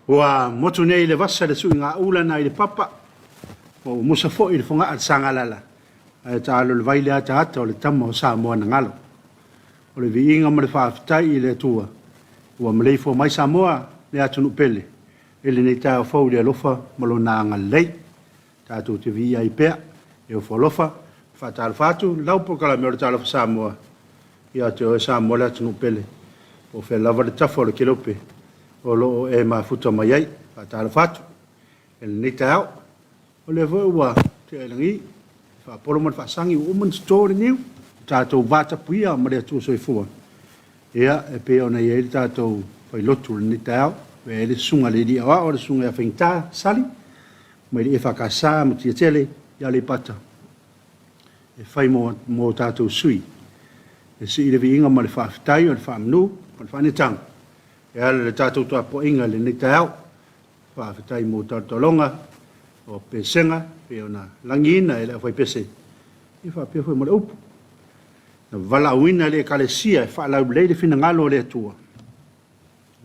Wa motu nei le vasa le su nga ula na le papa o musa fo i le fonga at sangalala ai ta lo le vaile ata ata o le tamo Samoa na ngalo o le viinga mo le whaafitai i le tua ua malei fo mai Samoa le atunu pele ele nei tau fau le alofa malo na ngalei tatu te vi ai pea e o folofa fatal fatu lau po kala me o le talofa Samoa ia te o Samoa le atunu pele o fe lava le tafo le kilope o lo e mafuta mai ai fatal fatu ele nei tau o le vo ua te elangi fa polo mo fa sangi o mon story new tato vata puia ma le tu soifua ia e pe ona ia tato fai lotu nei tau e le sunga le dia o le sunga finta sali mai le EFKS mo tia tele ia le pata e fai mo tato sui e si le vinga ma le fa tai o le fa mnu o le fa ni tang e le tato to po inga le nei tau fa tai mo tato longa o pesenga pe ona langina e le fai pese i fa pe foi mo upu na vala wina le kalesia e fa la le fina ngalo le tua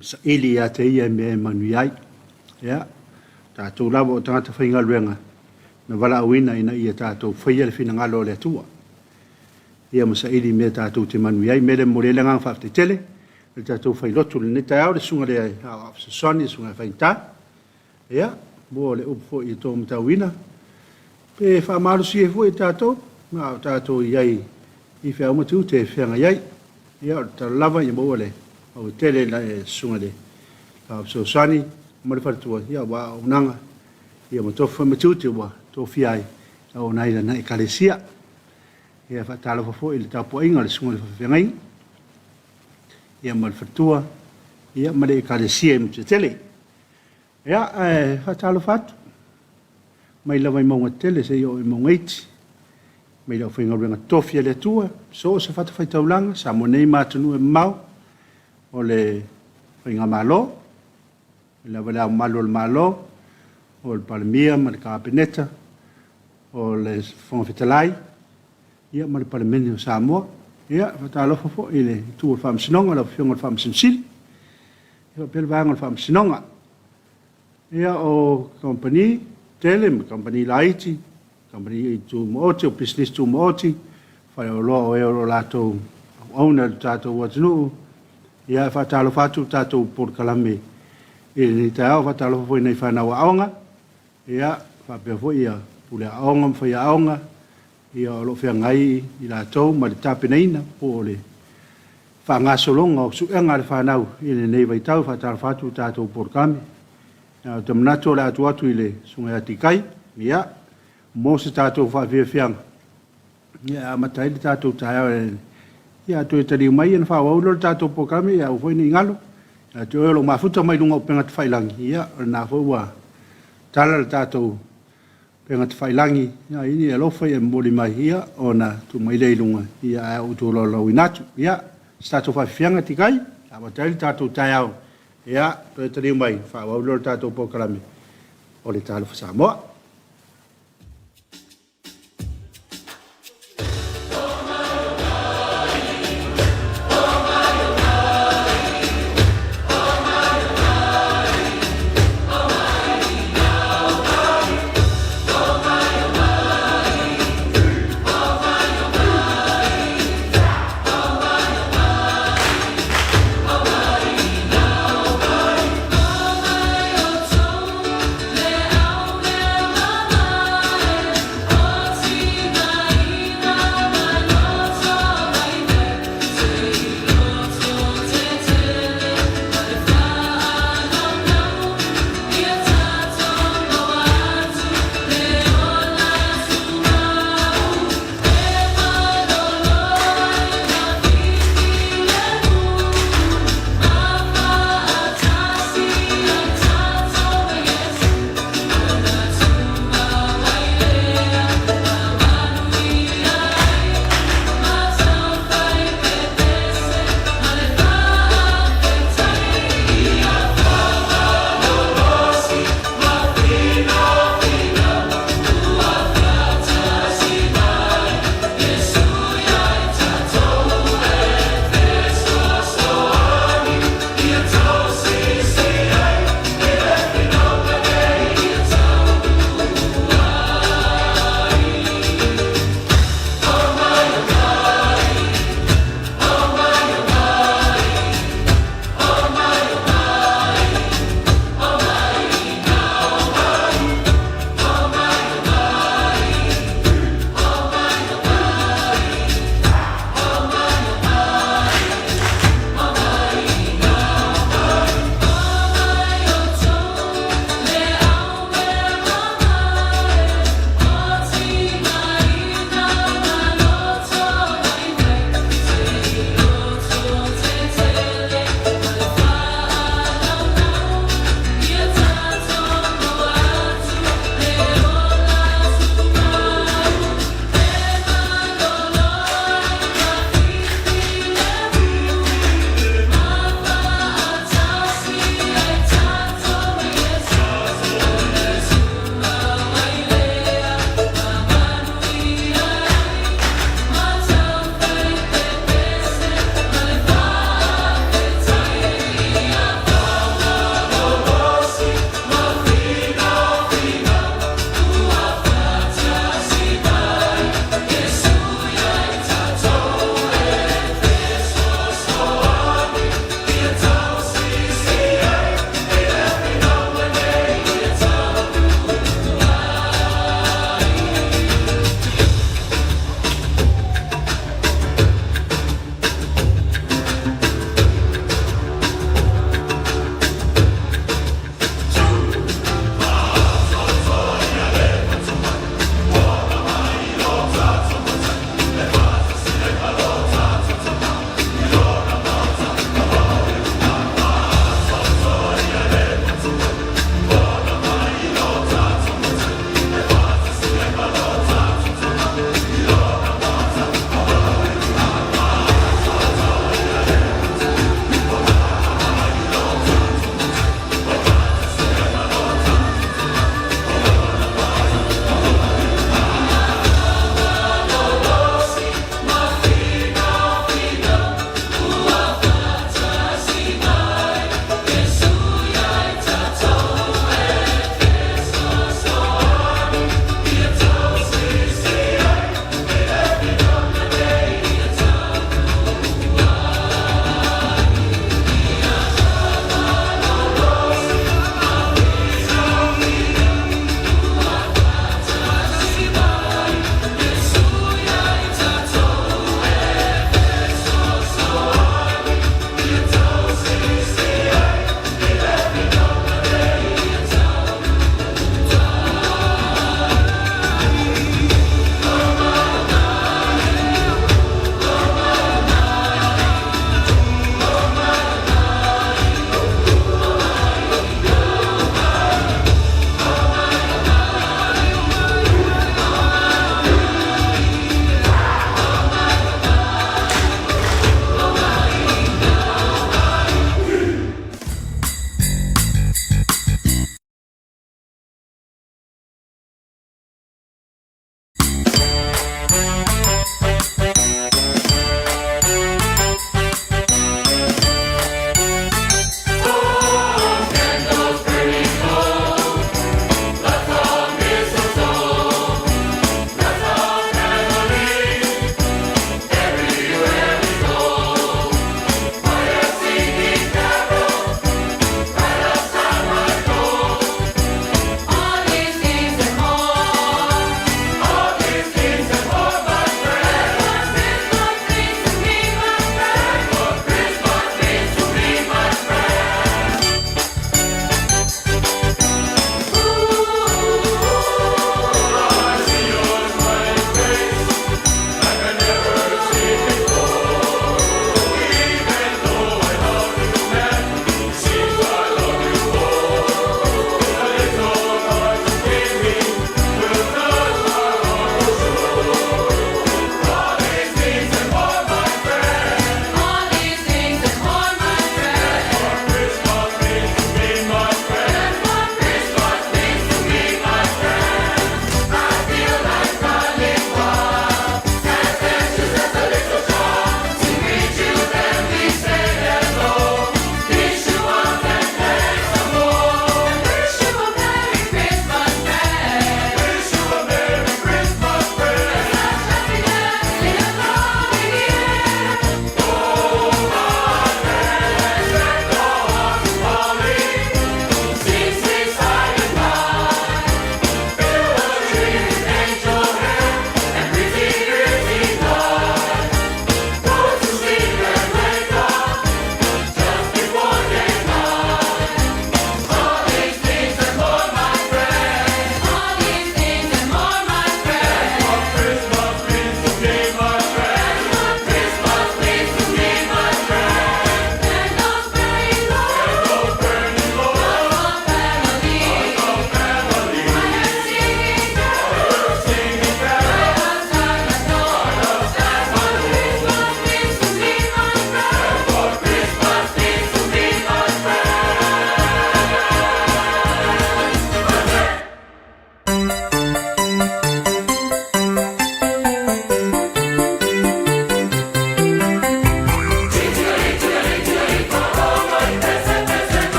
sa ili ya te ia me manuai ya tato lavo o tangata whainga luenga na vala wina ina ia tato whaia le fina ngalo le tua ia masa ili me tato te manuai me le morele ngang whafte tele le tato whailotu le neta au le sunga le hao afsasoni sunga whainta ia mo le upo i tō mtawina pe whaamaru si e fu i tato ma tato iai i whea umatu te whianga iai ia o taro lava i mo le au tele la e sunga le afsasoni mo le wharatua ia wa unanga ia mo tofu matu te wa tofi ai au naila na ekalesia ia whatalo fafo i le tapo inga le sunga le whawhengai ia mo le wharatua ia mo le ekalesia i mtu tele ia whatalo fatu mai lawa i maunga tele se i o i maunga iti mai lau whainga ruenga tofia le tua so se whata whai taulanga sa mo nei mātanu e mau o le whainga malo i lawa lau malo le malo o le palemia ma le kāpeneta o le whonga whitalai ia ma le palemeni o Samoa ia whatalofa fo i le tua le whaamsinonga lau whionga le whaamsinsili ia pele vanga le whaamsinonga ia o company tele company laiti company tu mooti o business tu mooti fai o lo e o lato owner tato watnu ia fa talo fatu tato por kalame e ni tao fa talo foi nei fa na waonga ia fa pe foi ia pule aonga fa ia aonga ia lo fe ngai i lato ma tape neina pole fa nga solonga o su enga le fa nau i nei vai tau fa talo fatu tato por kalame na te manato la atu ile sunga atikai ia mo se tato fa fianga ia matai tato taia ia to te mai en fa o lo tato programa ia foi ni ngalo ia to lo mafuta mai lunga penga te failangi ia na fo wa tala tato penga te failangi ia ini lo foi e moli mai ia ona tu mai le lunga ia o to lo inatu ia tato fa fianga tikai a matai tato taia ia to te mai fa o lo tato programa o le talo fa Samoa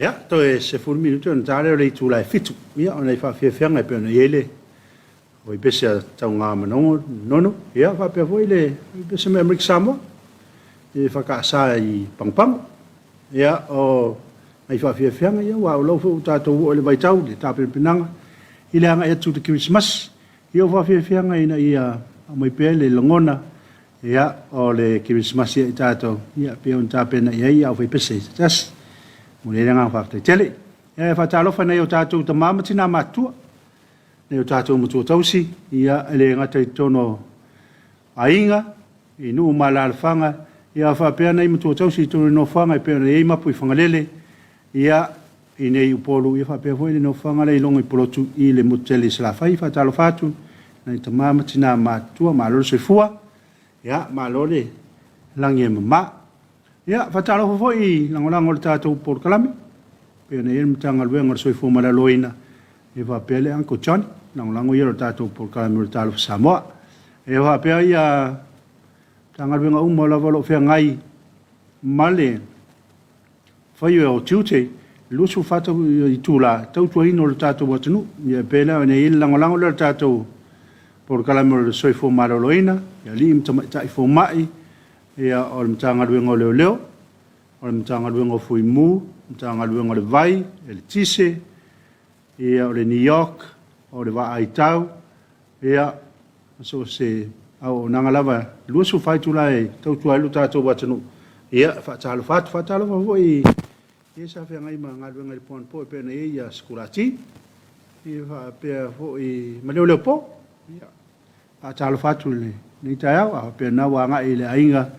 Ya, to e se fulu minuto na tale le tu la fitu. Ya, ona fa fe fenga pe na yele. O pese tau nga mano nono. Ya, fa pe foi le pese me Missionary Samoa. E fa ka sa I pangpang. Ya, o ai fa fe fenga ya wa lo fu ta to o le vai tau le ta pe pinanga. Ile anga e tu de Christmas. Yo fa fe fenga ina ia mai pe le longona. Ya, o le Christmas ia tato. Ya, pe on ta pe na ia o fa pese. Tas Mune nga fa tele. E fa talofa na yo tatu ta mama tina matua. Ne yo tatu mutu tausi ia ele nga te tono ainga I nu malal fanga ia fa pe na mutu tausi to no fanga pe na I mapu fanga lele ia ine upolu ia fa pe foi no fanga le longo polotu I le mutele sla fa talofa tu na ta mama tina matua malo se fua ia malole langie mama Ya, fatalo foi langolango tato por kalami. Pe na yel mtanga luenga soi fu mala loina. E va pele anko chan, langolango yelo tato por kalami Talofa Samoa. E va pe ia tanga luenga umo la volo fe ngai male. Foi o tute, lusu fato I tula, tau tuino le tato watunu. Ya pele na yel langolango le tato por kalami soi fu mala loina. Ya lim tai fu mai. Ia o le mtanga luenga leo leo, o le mtanga luenga fui mu, mtanga luenga le vai, le tise, ia o le New York, o le wa aitau, ia so se au nanga lava lusu fai tula e tau tua ilu tato watanu, ia fatalo foi ia sa fia ngai ma ngaluenga le pon po e pena ia skurati, ia pia foi ma leo leo po, ia fatalo fatu le ni taiau, a pena wanga I le ainga,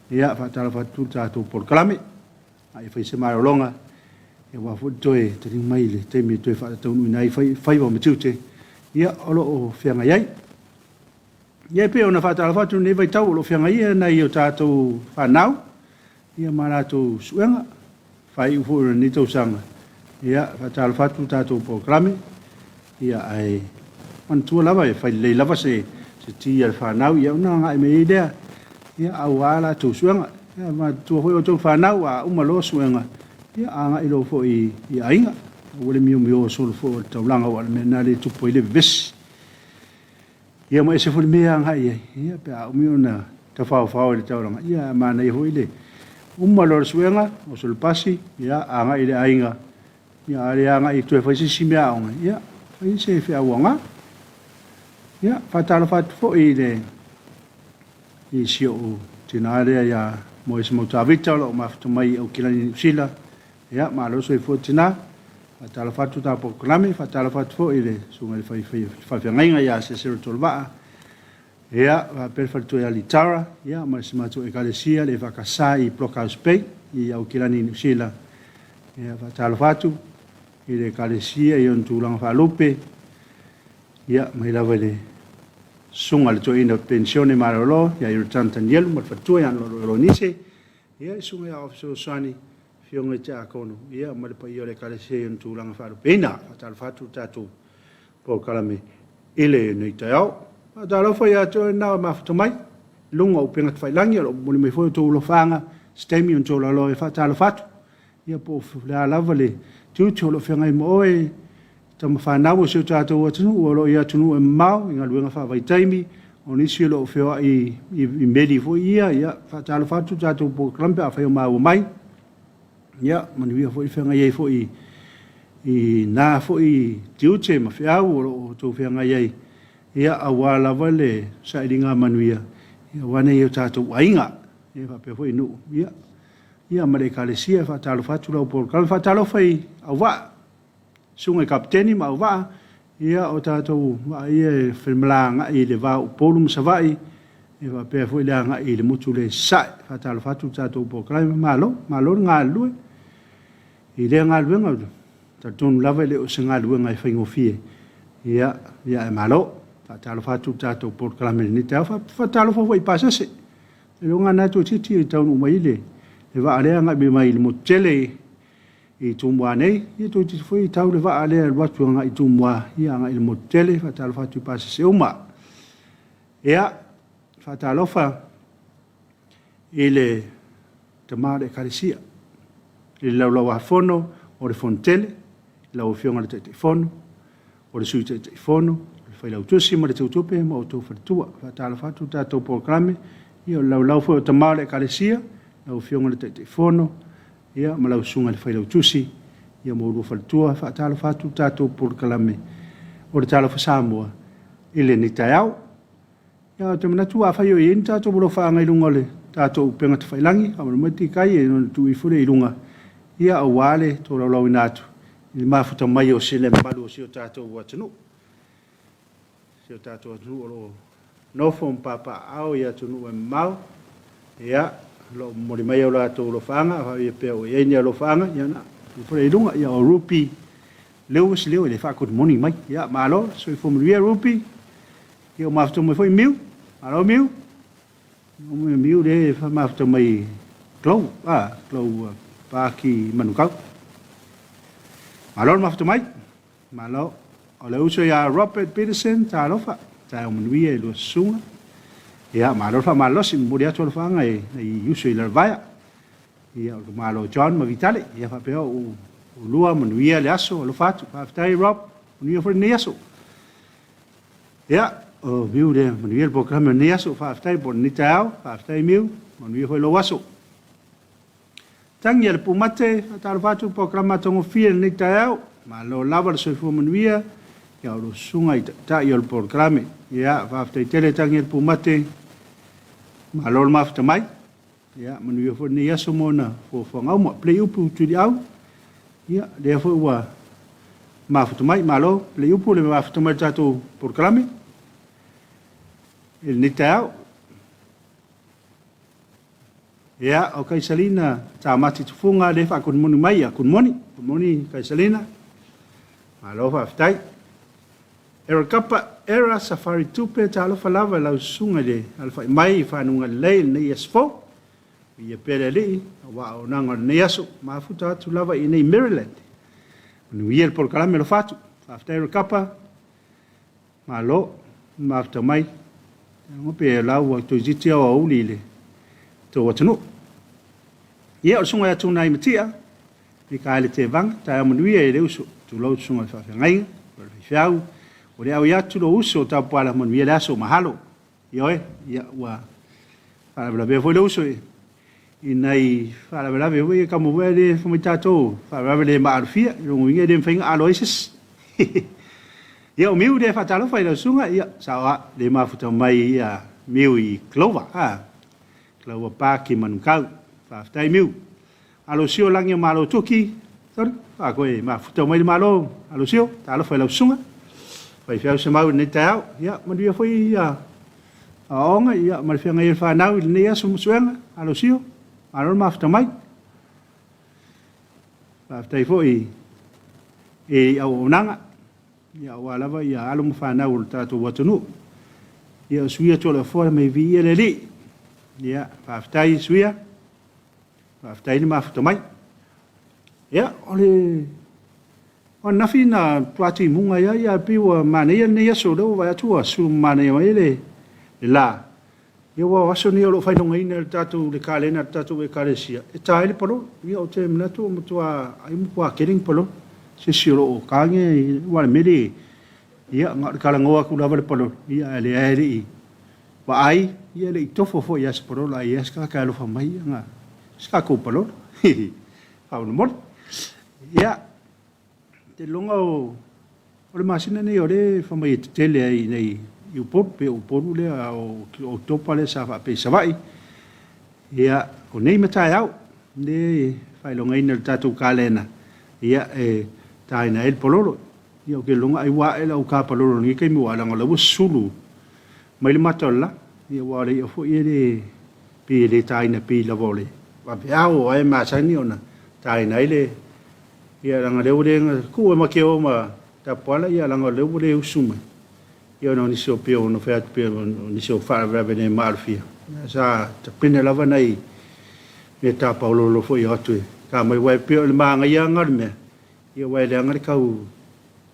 ia fatalo fatu tato por kalame ai fai se mara longa e wa fu toe te mai le te mi toe fa tau nai fai wa mtute ia olo o fianga yai ia pe ona fatalo fatu ne vai tau lo fianga ia na io tato fa nau ia mara to suenga fai fu ni to sanga ia fatalo fatu tato por kalame ia ai man tu lava fai le lava se ti al fa nau ia una ngai me idea ia awala tu suenga ia ma tu hoi o tu whanau a umalo suenga ia anga ilo fo I ainga wale mio solo fo taulanga wale mena le tupo ile ves ia mo ese fo mea anga ia pe a umio na ta fao ile taulanga ia mana I hoi le umalo suenga o sul pasi ia anga ile ainga ia ale anga I tu fo si mea onga ia fai se fe awanga ia fatalo fat fo ile I sio tinarea ia mo ese mo tavita lo mafto mai o kilani sila ia ma lo so fo tina fatalo fatu ta po klami fatalo fat fo ile sunga fai ngai ia se se tolva ia va per fatto ia litara ia ma se mato ekalesia le vakasai bloka spei ia o kilani sila ia fatalo fatu ile ekalesia ia tulang fa lupe ia mai lavele sunga le toina pensione marolo ya irtantan yelu ma fatua ya lo nise ya sunga ya ofso sani fionga ta kono ya ma le paio le kale se tu langa fa pena tal fatu tatu po kalame ile nei tao ta fa ya to na ma fatumai lunga o penga fai langi lo mo me foi to lo fanga stemi on to lo fa tal fatu ya po la lavale tu lo fenga mo e tama whanau se tātou atunu, o lo I atunu e mau, inga luenga whawai taimi, o nisi lo o whiwa I meri fo ia whatalo whatu tātou po krampe a whai o mau mai, ia, manuia fo I whenga iei fo I nā fo I tiute ma whiau o tō whenga iei, ia a wālawa le sa iringa manuia, ia wane I o tātou ainga, ia whape fo I nu, ia mare kalesia whatalo whatu lau po krampe, whatalo whai a wā, sunga kapteni ma wa ia o tatou wa ia filmlanga I le va polu msavai e va pe foi langa I le mutu le sai fatal fatu tatou po klaim malo nga lue I le nga luenga tatou lava le o singa luenga I faingo fie ia e malo fatal fatu tatou po klaim ni ta fatal fo foi pasase e longa na to titi tau mai le va ale nga be mai le mutele I tumwa nei I to ti foi tau le va ale watu nga I tumwa ia nga il motele fatal fatu pase se uma ia fatalofa ile tamare kalesia il laulawa fono o le fontele, la o fionga le te fono, o le sui te fono, le fai lau tusi ma le tautupe, ma o tau whatua, whatala whatu tātou programe, ia lau fo o tamau le kalesia, lau fionga le te fono, ia ma lau sunga le fai lau tusi, ia mo uru whatua, whatala whatu tātou programe, o le Talofa Samoa, ile ni taiau, ia te manatu a whai o i tātou buro whaanga i lunga le, tātou penga te whailangi, amana mati kai e non tu i fure i lunga, ia au wale tō lau lau inatu, i mafuta mai o sile malu o sio tātou watanu. Sio tātou watanu o lo nofo mpapa au ia tunu e mau, ia lo mori mai o lātou lo whaanga, hau ia pēo i eini a lo whaanga, ia na, i fure i lunga, ia o rupi, leo si leo, i le whakot moni mai, ia malo, so i fumuria rupi, ia o mafuta mai foi miu, malo miu, o miu le mafuta mai klau, klau pāki manukau. Malo mafuta mai, malo, o le uso ia Robert Peterson, Talofa, tai o manuia i lua sunga, ia malo fa malo si muri atu al whanga i uso i larvaya, ia o malo John Mavitale, ia fa peo o lua manuia le aso, alo fatu, whaftai Rob, manuia fore ne aso. Ia, o miu le manuia le programa ne aso, whaftai por ni tau, whaftai miu, manuia fore lo aso. Tangi le pumate, atalo fatu programa tongo fia ni tau, ma lo lava le soifua manuia, ia o lo sunga i ta i o le programe, ia whaftai tele tangi le pumate, ma lo le mafta mai, ia manuia fore ne aso mona, fo whangau ma play upu tuli au, ia le fo ua mafuta mai malo le upu le mafuta mai tātou programe il ni tau ia o Kaisalina tā mati tufunga le wha kun moni mai a kun moni Kaisalina malo whaftai era kapa era safari tupe tā alofa lava lau sunga le alfa mai whanunga lei nei asfo ia pere li wa o nanga nei aso mafuta atu lava i nei Maryland nuia por kalame lo fatu after kapa malo mafta mai ngo pe lau to jitia o ulile to watunu ia o sunga atu nai matia ni kale te vang ta nuia e uso tu lo sunga fa ngai per fiau o le au ia tu lo uso ta pala mon via aso mahalo ia wa para bla be foi lo uso i nei fala bela ve we ka mo we fo mi tato fala bela ma arfia ro ngi de fing aloises ia o miu de fatalo fa le sunga ia sawa le ma futa mai ia miu i clova clova pa ki manukau fa tai miu alo sio langi malo tuki tor fa ko ma futa mai malo alo sio talo fa le sunga fa fa se mau nei tau ia ma dia foi ia aonga ia ma fa ngai fa nau ni ia sumusuenga alo sio alo mafta mai mafta foi e au nanga ia wala va ia alo mfa na ul tatu watunu ia suia tola fora me vi ele li ia mafta suia mafta ni mafta mai ia ole on nafina plati munga ia piwa mane ne so do va tu su mane ele la ia wa waso ni o fai nonga ina tatu le kalena tatu e kalesia e taile polo ia o te mna tu mutua ai mu kwa kering polo se siro o kange wa mele ia ngar kala ngoa ku lava le polo ia le ai wa ai ia le tofo fo ia polo la ia ska ka lo fa mai nga ska ko polo ha no mol ia te longa o le masina ne o le fa mai tele ai nei i upot pe uporu le o topa le sa fa pe savai ia o nei matai au ne fai longa ina tatu kalena ia tai na el pololo ia o ke longa ai wa ela o ka pololo ni ke mi wala ngola sulu mai le matola ia wa le o fo ile pe le tai na pe la vole wa pe au ai ma sa ni ona tai na ile ia langa le ure ku ma ke o ma ta pala ia langa le ure usuma ia no ni so pio no fa pio ni so fa vene malfia sa te pine lava nei e ta paulo lo foi atu ka mai wai pio le manga ia ngar me ia wai le ngar kau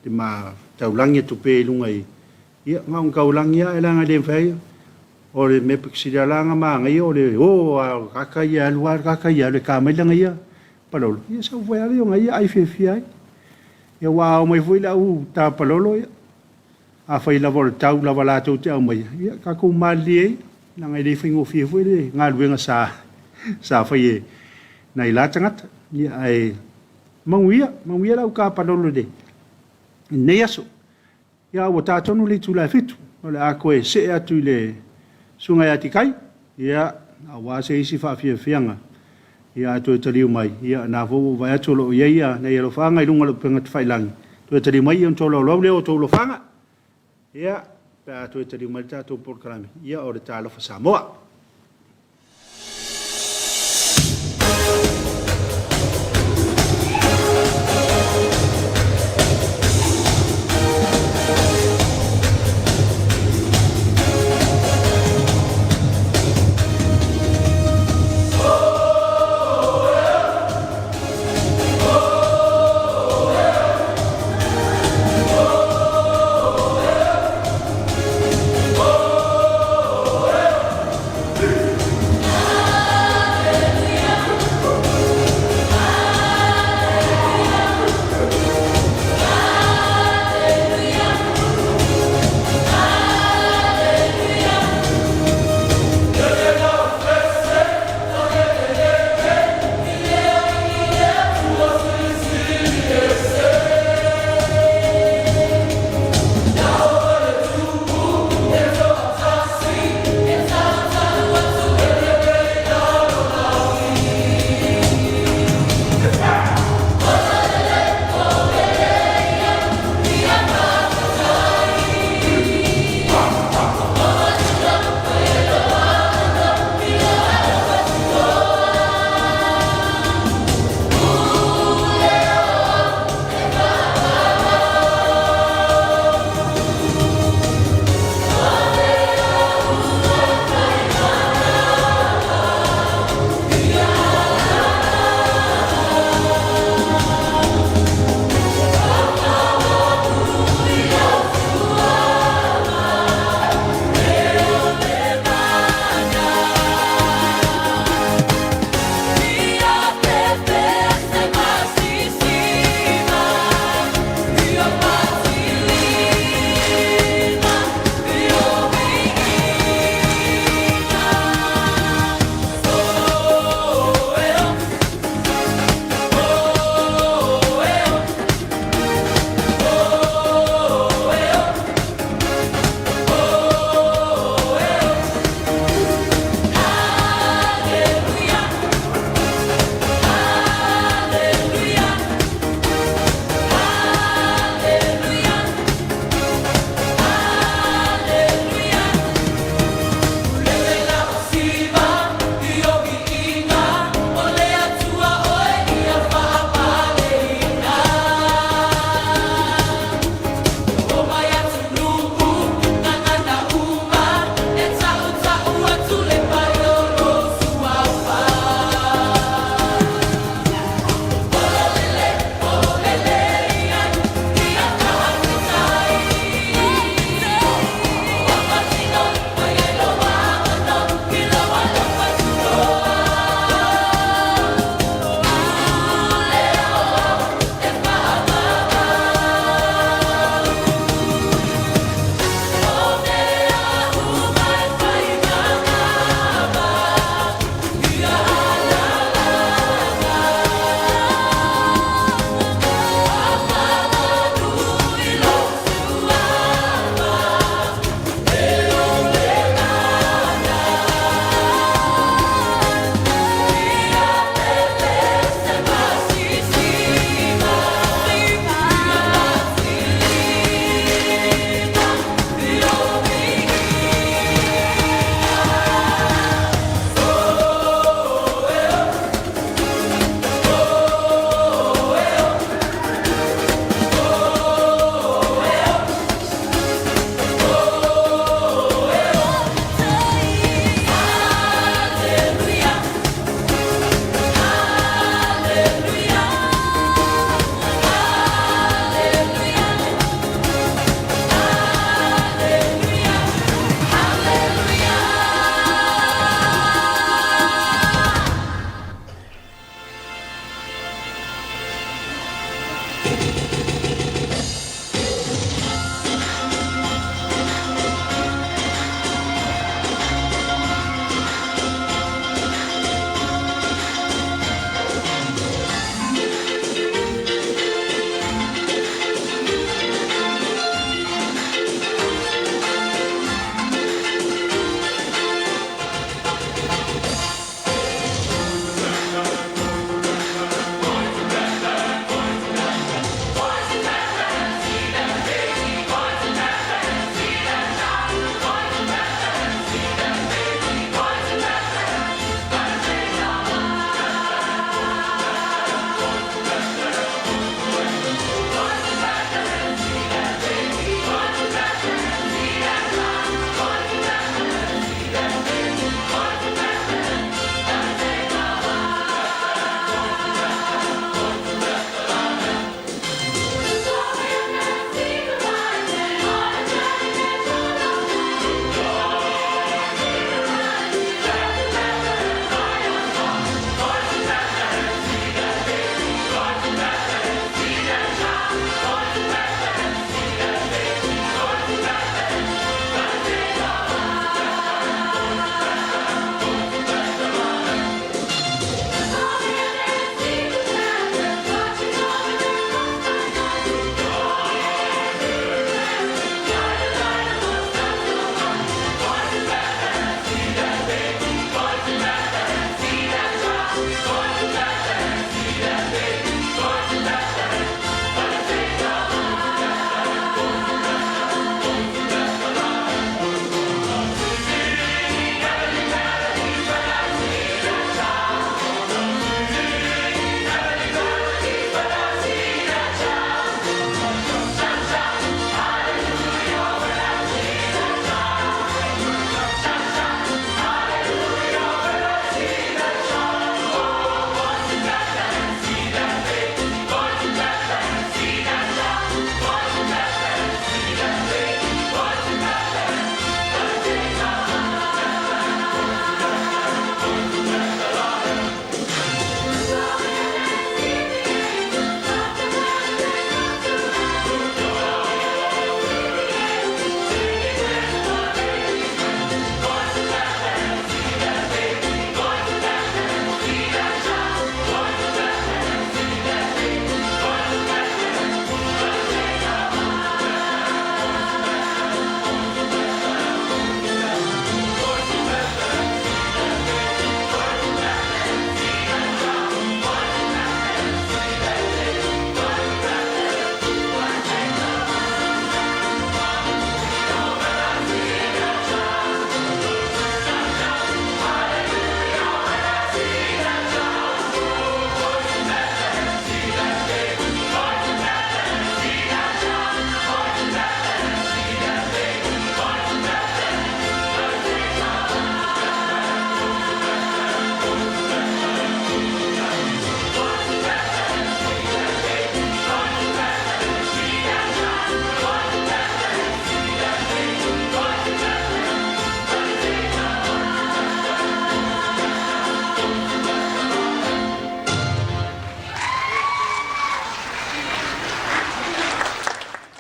te ma tau langi tu pe lungai ia ngau kau langi ia langa de fai o le me pixi langa manga ia o le o ka ia luar ka ia le ka mai langa ia palolo ia sa foi ali nga ia ai fefia ia wa o mai foi la u ta palolo ia a fai la vol tau la wala tau te au mai ia ka ku mali na ngai le fingo fie foi le nga luenga sa fai na ila tangata ia ai manguia la u ka palolo de nei aso ia o ta tonu le tu la fitu o le a koe se atu le sunga ia tikai ia a wa se isi fa fie fianga ia to taliu mai ia na vo vai atu lo ia na ia lo fanga i lunga lo penga fai lang to taliu mai on tolo lo le o to lo fanga ia pa to taliu mai ta to por kalami ia o le Talofa Samoa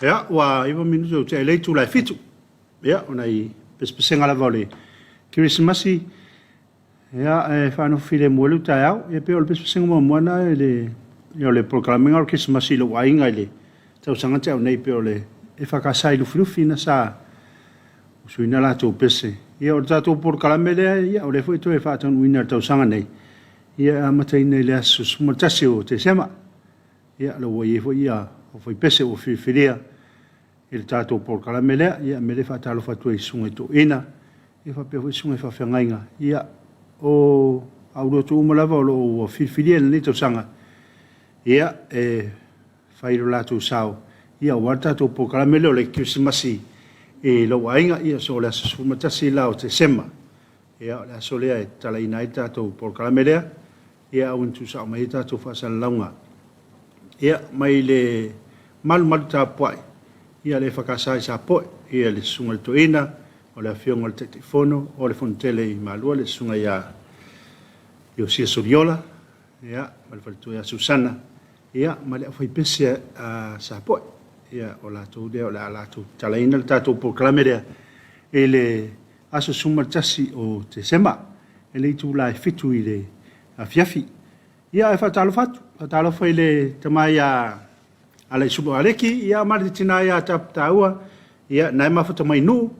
Ya, wa iwa minuto te le tu la fitu. Ya, ona I pespesenga la vole. Christmasi. Ya, fa no file molu ta au, e pe o pespesenga mo mona le le proclaming o Christmasi lo wainga le. Tau sanga te nei pe o le EFKS lu flufi na sa. Suina la to pese. Ya, o tato proclamele ya o le foi to e fa ton winner tau sanga nei. Ya, amatai nei le asus mo tasio te sema. Ya, lo wo ye fo ya, o foi pese o filia. Il tato por calamele ia mele fa talo fa tu sunga to ina e fa pe sunga fa fengainga ia o aulo tu mo lava o filfiliel ni to sanga ia fa iro la tu sao ia o tato por calamele o le Christmasi e lo wainga ia so la suma tasi la o te sema ia la solea e tala ina tato por calamele ia un tu sa mai tato fa salonga ia mai le mal ta poi ia le whakasai sa poe, ia le sunga le toina, o le awhionga le telefono, o le fontele I malua, le sunga ia o sia soriola, ia, ma le whalitu ia Susana, ia, ma le awhai pesia sa poe, ia, o la tau dea, o la tau talaina, le tātou proclamerea, e le aso suma tasi o te sema, e le itu la fitu I le fiafi, ia, e whatalo I le tamai ala subo aleki ia martina ia tap taua ia nai mafuta mai nu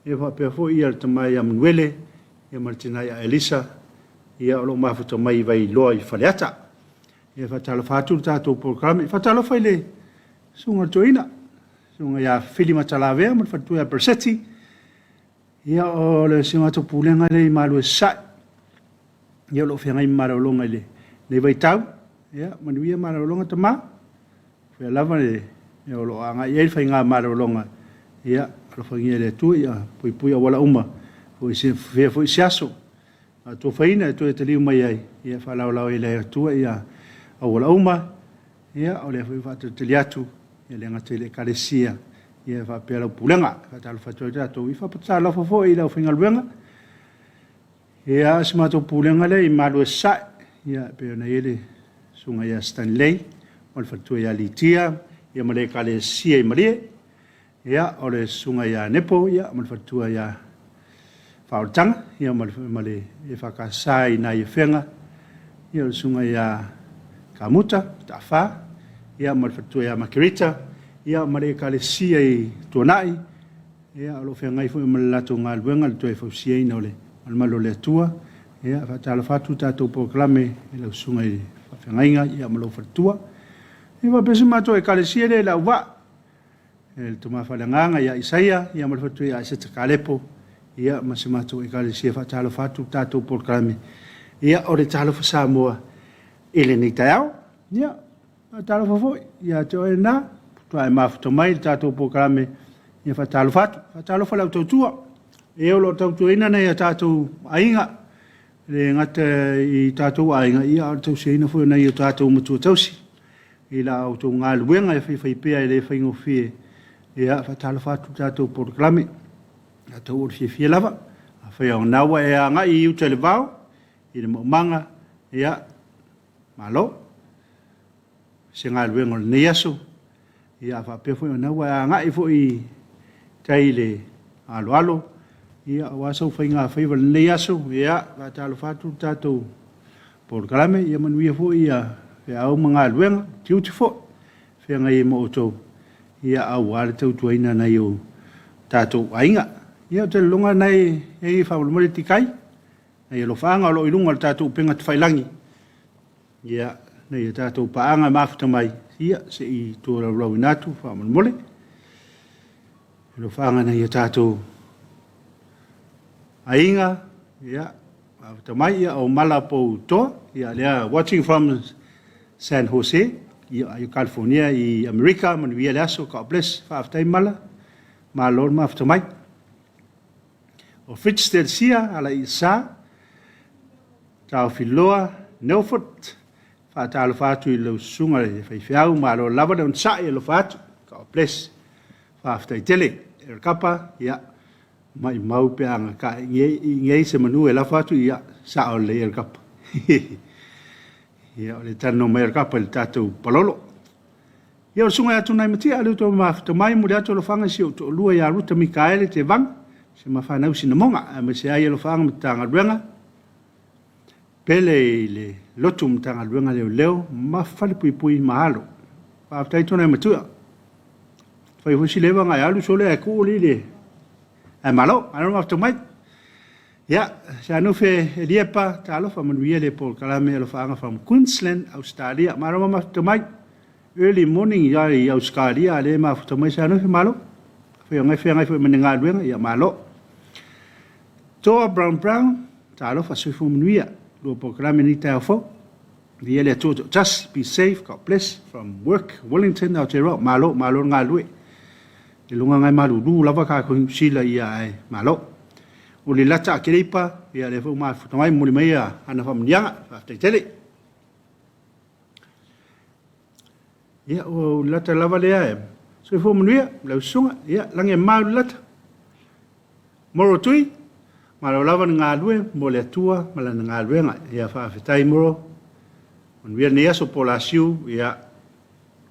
ia pe fo ia tamai Manuele ia martina ia Elisa ia lo mafuta mai vai loi faleata ia fatalo fatu tato program fatalo faile sunga toina sunga ia filima talave mo fatu ia perseti ia o le sima to pulenga le malu sa ia lo fenga maro longa le vai tau ia manuia maro longa tama Pe lava le o lo anga ia fa nga maro longa ia lo fa ngia le tu ia pui wala uma foi se foi siaso a to faina to te liu mai ai ia fa la ile tu ia o wala uma ia o le foi fa te liatu ia le ngate le kalesia ia fa pe la pulenga fa tal fa to I fa pata la fo ia fa nga luenga ia sma to pulenga le I malu sa ia pe na ile sunga ia Stanley o fatu ia litia ia male kale sia I mare ia o le sunga ia nepo ia mal fatu ia fautang ia male e fakasai na ia fenga ia o sunga ia kamuta tafa ia mal fatu ia makirita ia male kale sia I tonai ia o lo fenga I fu malato ngal wenga to e fu sia I nole mal malo le tua ia fatalo fatu tato proclame ia sunga I fenga ia malo fatua Iwa pesi mato e kalesia le la wa. El tuma falanganga ia Isaia ia malfatu ia se kalepo ia masimato e kalesia fa talo fatu tato proclame. Ia o le Talofa Samoa ele ni tau. Ia talo fo ia to na to ai mafuto mai tato proclame ia fa talo fa la tua. E o lo tau ina na ia tato ainga le ngata I tato ainga ia to seina fo na ia tato mutu tausi. Ila o tō ngā luenga e whai pēa e le whai ngofie e a whatala whatu tātou proclame a tō ori fie lava a whai au nawa e a ngā I uta le vau I le maumanga e a malo se ngā luenga le nei aso e a whapea whai au nawa e a ngā I fo I tai le alo e a wasau whai ngā whai wale nei aso e a whatala whatu tātou proclame e a manuia fo I a e au mga luenga beautiful fe ngai mo to ia au ale tau tuaina nei o tatou ainga ia te longa nei e fa mo ti kai nei lo fanga lo ilunga tatou penga te failangi ia nei tatou paanga mafuta mai ia se I to lo inatu fa mo mole lo fanga nei tatou ainga ia mafuta mai ia o malapo to ia le watching from San Jose, I California, I America, man via laso, God bless, whaaftai mala, ma lor ma aftamai. O Fritz sia, ala I sa, tau filoa, Nelford, whaatalo whatu I lau sunga, whaiwhiau, ma lor lava daun sa I lo whatu, God bless, whaaftai tele, kapa, ia, mai mau pe anga, ka ngei se manu e la whatu, ia, sa o le kapa. Ia o le tano mai kapa le tatou palolo. Ia o sunga atu nai matia alu to mafta mai mo ato lo fanga si o to lua ya ruta Mikaele te vang se mafana usi na monga ma se ai lo fanga mtanga ruenga pele le lotu mtanga ruenga leo mafali pui mahalo pa tai to nai matua fai hosi leva ngai alu sole e ku le e malo anu mafta mai ya sa no fe liepa Talofa manuia le por kalame lo fanga from Queensland Australia maro mafta mai early morning ya Australia le mafta mai sa no fe malo fe ngai fe menenga ruenga ya malo to brown Talofa se fu manuia lo por kalame ni tafo the ele to just be safe, God bless from work Wellington out there malo nga lui le lunga ngai malu lu lava ka ko sila ia ai malo o le lata kiripa ia le fu ma fu mai mo le mai ana fa mnianga fa te tele ia o lata lava le ai so fu mnuia le sunga ia lange ma lata moro tui malo lava nga lui mo le tua mala nga lui ia fa tai moro on via ne so polasiu ia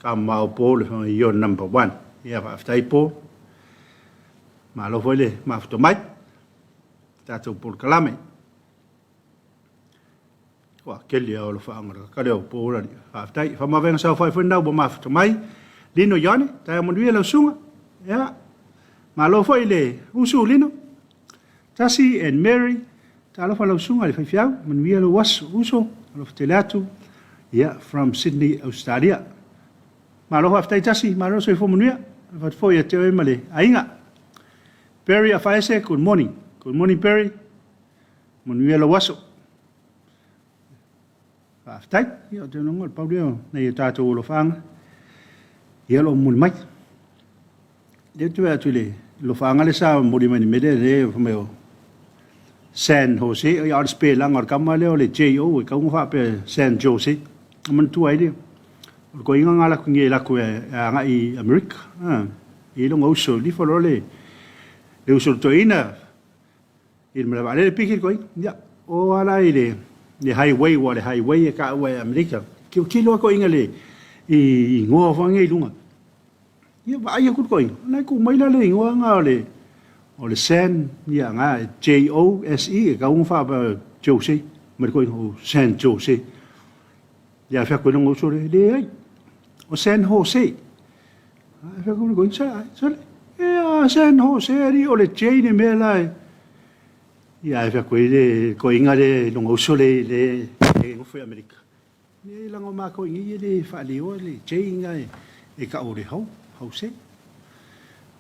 ka mau pole yo number 1 ia fa tai po malo vole ma fto mai tato por kalame wa keli o lo fa ngara ka le po ra fa tai fa ma venga sa fa fo ndau bo ma fto mai lino yone ta mo via lo sunga ia malo foi le usu lino tasi and Mary Talofa lo sunga le fa fiau mo via lo was uso lo ftelato ia from Sydney Australia malo fa tai tasi malo so fo mo nia fa foi e te male ainga Perry afaese good morning Perry monuia lo waso fa tai ia te no ngol paudio nei tato lo fanga ia lo mul mai de tu atule lo fanga le sa mo di mani mede le fo San Jose ia spe lang or kamale o le JO ka un fa pe San Jose man tu ai de ko inga ngala ku nge la ku nga i America i lo ngoso li fo le usul toina il me vale le pikir koi ya o ala ile le highway wa le highway ka wa America ki lo ko ingale i ngo fa ngai lunga ya ba ya ku koi na ku mai la le ngo nga le o le San ya nga JOSE ka un fa ba Jose me ko San Jose ya fa ko ngo so le o San Jose fa ko sa San Jose ri o le Jane me lai ia fa ko inga le longo sole le ngo foi America ni lango ma ko ingi le fa le o le Jane e ka o le Jose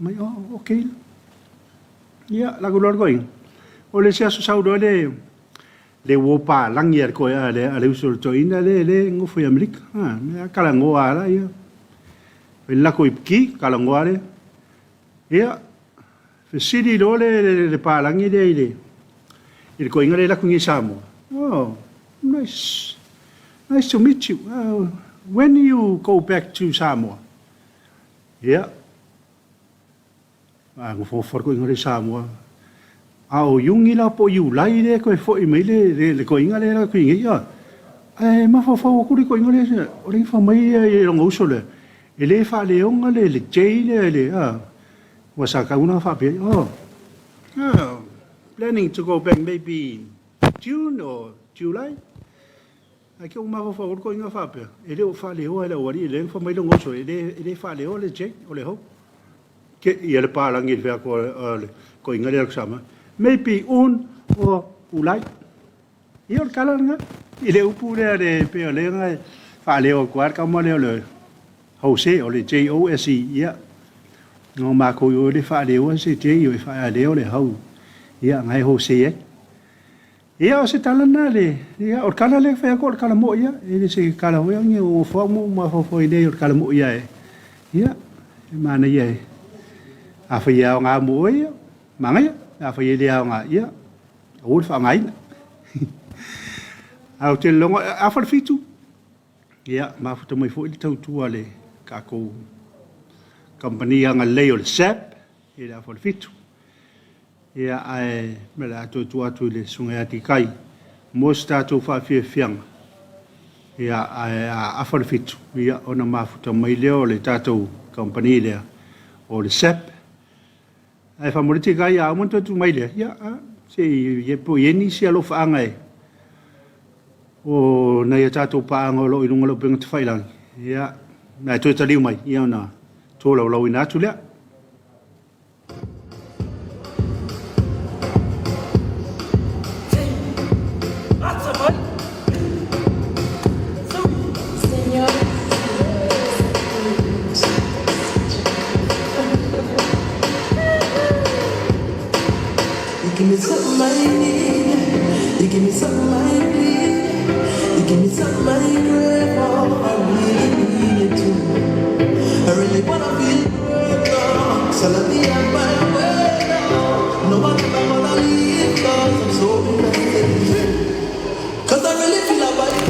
mai okay ia la go going o le sia so saudo le wo pa langier ko le usul to ina le ngo foi America me kala ngo ala ia la ko ipki kala ngo ale ia fe sidi le palangi de ile il ko ingare la kungi Samoa oh nice to meet you when you go back to Samoa ia go for ko ingare Samoa au yungi la po yu lai le ko fo i mai le ko ingare la kungi ia ma fo ko ko ingare o le fa mai e lo usole ele fa le onga le jai le was I going to planning to go back maybe June or July. I can't remember for going off up here. It will fall over the worry, then for my long also. It fall over the check or the hope. Get your palang if you are going a summer. Maybe un or ulai. Your calendar, it will put a peolenga, fall over quite come Jose or the JOSE, yeah. No ma ko yo le fa le o se te yo fa le o le hau ia ngai ho se ia o se talana le ia o kala le fa ko kala mo ia e se kala ho ngi o fo mo ma fo ide o kala mo ia ia ma na ia a fa ia nga mo ia ma ngai a fa ia nga ia o fa ngai a o te longo a fa fitu ia ma fo mai fo i tau tu ale ka ko company yang leo le sap ila for fitu ia ai mela to le sunga ati kai mosta to fa fiang ia a whalefitu ia ona mafuta mai leo le tātou company lea o le SEP ai whamoriti kai a amonto tu mai lea ia se ie po ieni si alo whaanga e o na ia tātou paanga o lo ilunga lo penga te whailangi ia na e toi taliu mai ia ona tōlau lau ina atu lea Give me something I need. You give me something I need. You give me something I crave for. I really need it too. I really wanna feel good. So let me have my way now. No one ever gonna leave 'cause I'm so invested. 'Cause I really feel about it.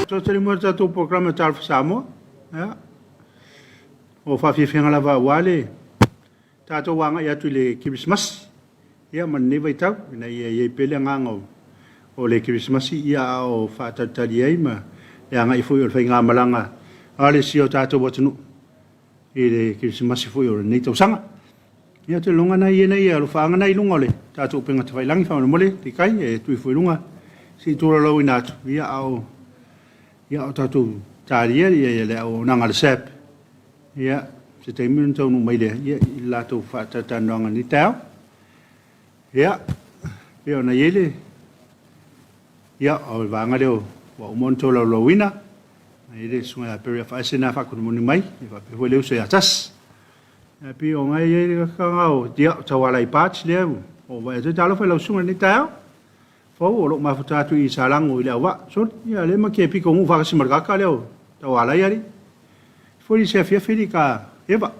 Totally mo tātou programa Talofa Samoa. Ja. O whawhiwhenga lawa wale. Tātou wanga i atu le Christmas. Ia man newa i tau. Ina ia pele nganga o le Krismasi ia o whātatari ai ma e anga i fui o le whainga malanga a le si o tātou watanu i le Krismasi fui o le nei tausanga. Ia te longa nei e nei alu whaanga nei lunga o le tātou penga te whailangi whaona mole te kai e tui fui lunga si tūra lau i nātu ia o tātou tāria ia le au nanga le sep ia se te imun tau nu mai le ia i lātou whātatanoanga ni tau ia peo na iele ia o le vanga leo wa umonto lau lauina na iele sunga a peria whaesena whakunu muni mai i whapehu leo se atas ia peo ngai iele kakangau dia tawala i pāti leo o vai te talofa lau sunga ni tau fau o lo mafutatu i salango i leo wa so ia le ma ke piko ngu whakasimarkaka leo tawala i ari furi se fia fili ka eva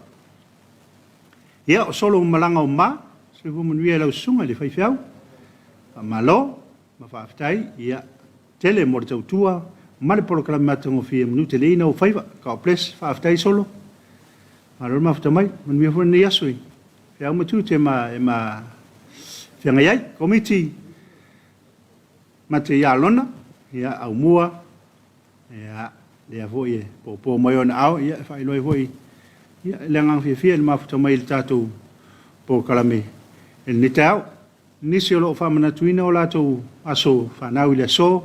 ia o solo malanga o ma se fu manuia lau sunga le whaifiau malo ma whaafitai ia tele mo le tautua ma le porokala matango fia manu te leina o whaiva ka o ples whaafitai solo ma lor mafuta mai manuia fu ni asui fia umatu te ma fia ngaiai komiti ma te ia lona ia au mua ia lea foi e po mai ona au ia fai loi foi ia le ngang fia le mafuta mai le tātou porokala me el ni tau nisi o loo whamana tuina o lātou aso whanau i le aso,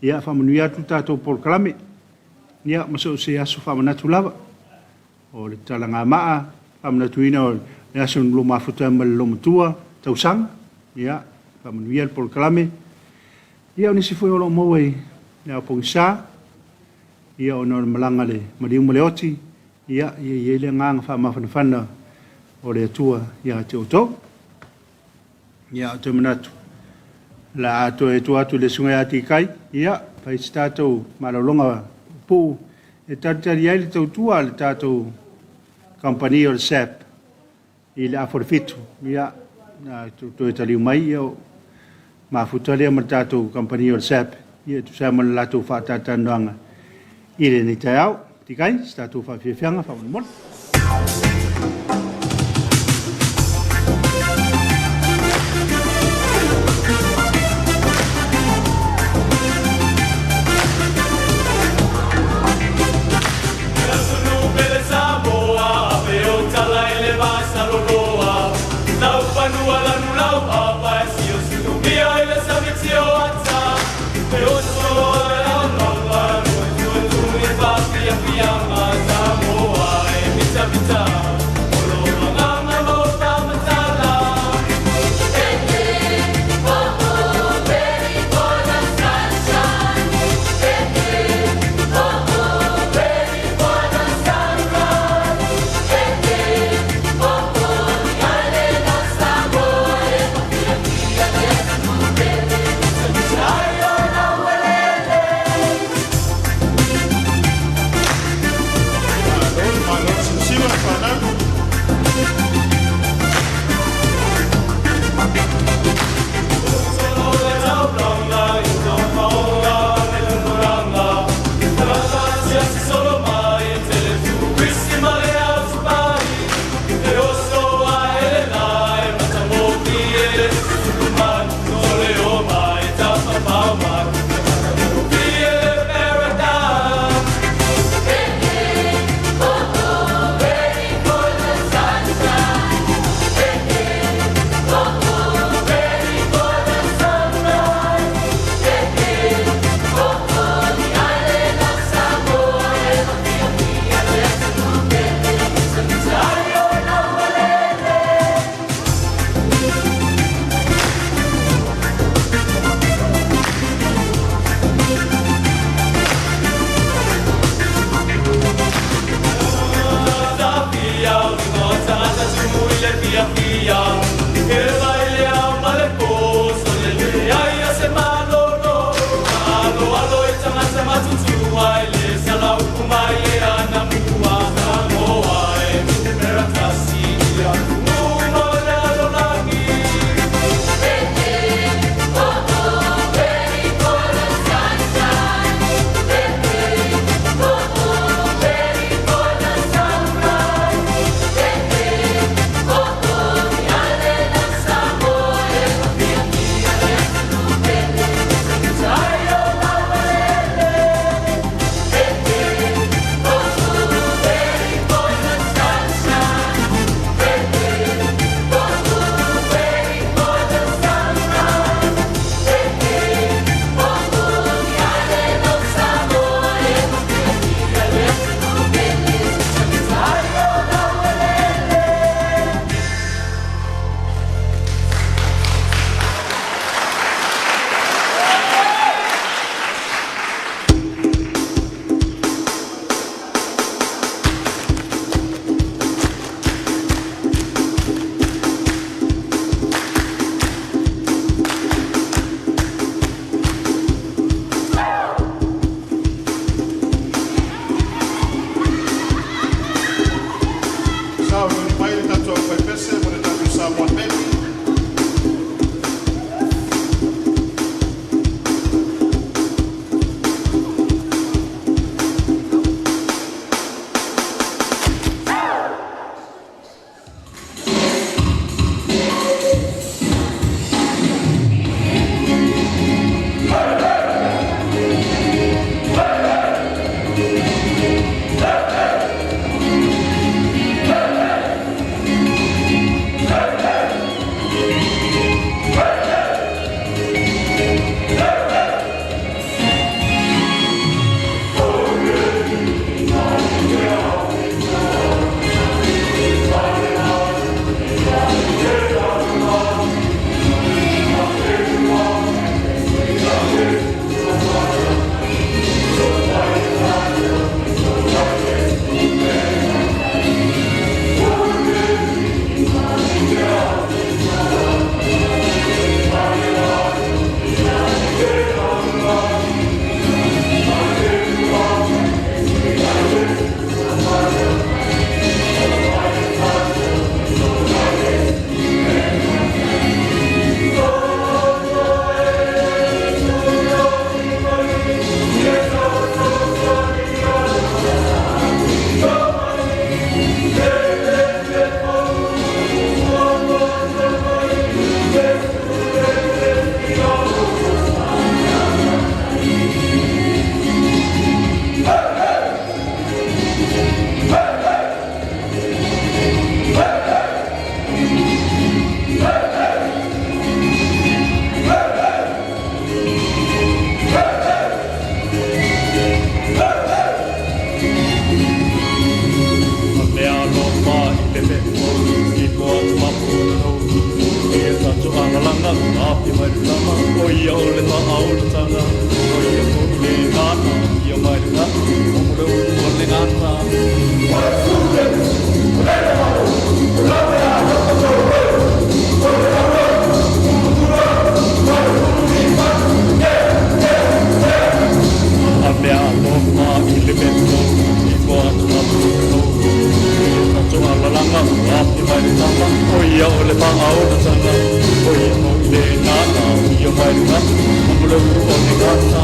ia whamanui atu tātou porkalame, ia maso se aso whamana tu lava. O le talanga maa, whamana tuina o le aso nlo mafuta ma le lomatua, tausanga, ia whamanui al porkalame, ia o nisi fui o loo mawai, ia o pongisa, ia o nor malanga le mariu ma le oti, ia le ngang whamawhanawhana o le atua, ia te oto. Ia o te manatu. La ato e tuatu le sungai ati kai, ia, pai si tātou malalonga pū, e tātari ai le tautua le tātou company o le SAP, i le aforfitu, ia, na tu e taliu mai, ia o mafuta lea ma tātou company o le SAP, ia tu sa mana lātou whātātānuanga, i le ni tai au, ti kai, si tātou whawhiawhianga, whamanamona. Samoa, api mai tama o ia o le au le tanga o ia ko le ngana ia mai na o mo le ngana Ame a loma i le mento i koa na tuto Tato ala langa api mai le tama o ia o le au le tanga o ia ko le ngana ia mai na o mo le ngana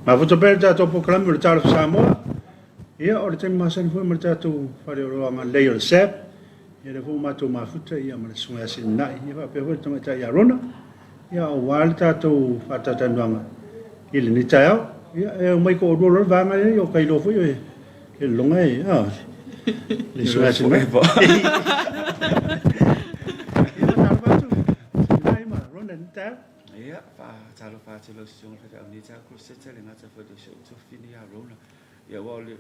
Ma foto per tato proclame le Talofa Samoa. Ia o le temi masani foi ma tato fare o roanga lei o sep. Ia le fu mato ma futa ia ma le sunga sinai. Ia fa pe foi tama tai arona. Ia o wal tato fatata ndanga. Ile ni tao. Ia e mai ko ro ro vanga ia o kai lo foi e. Ke longa e. Ah. Le sunga sinai. Ia na bato. Sinai ma rona ni tao. Ia, Talofa te lo siong le au ni ta ko se tele ngata fo de so fini a rona. Ia wa ole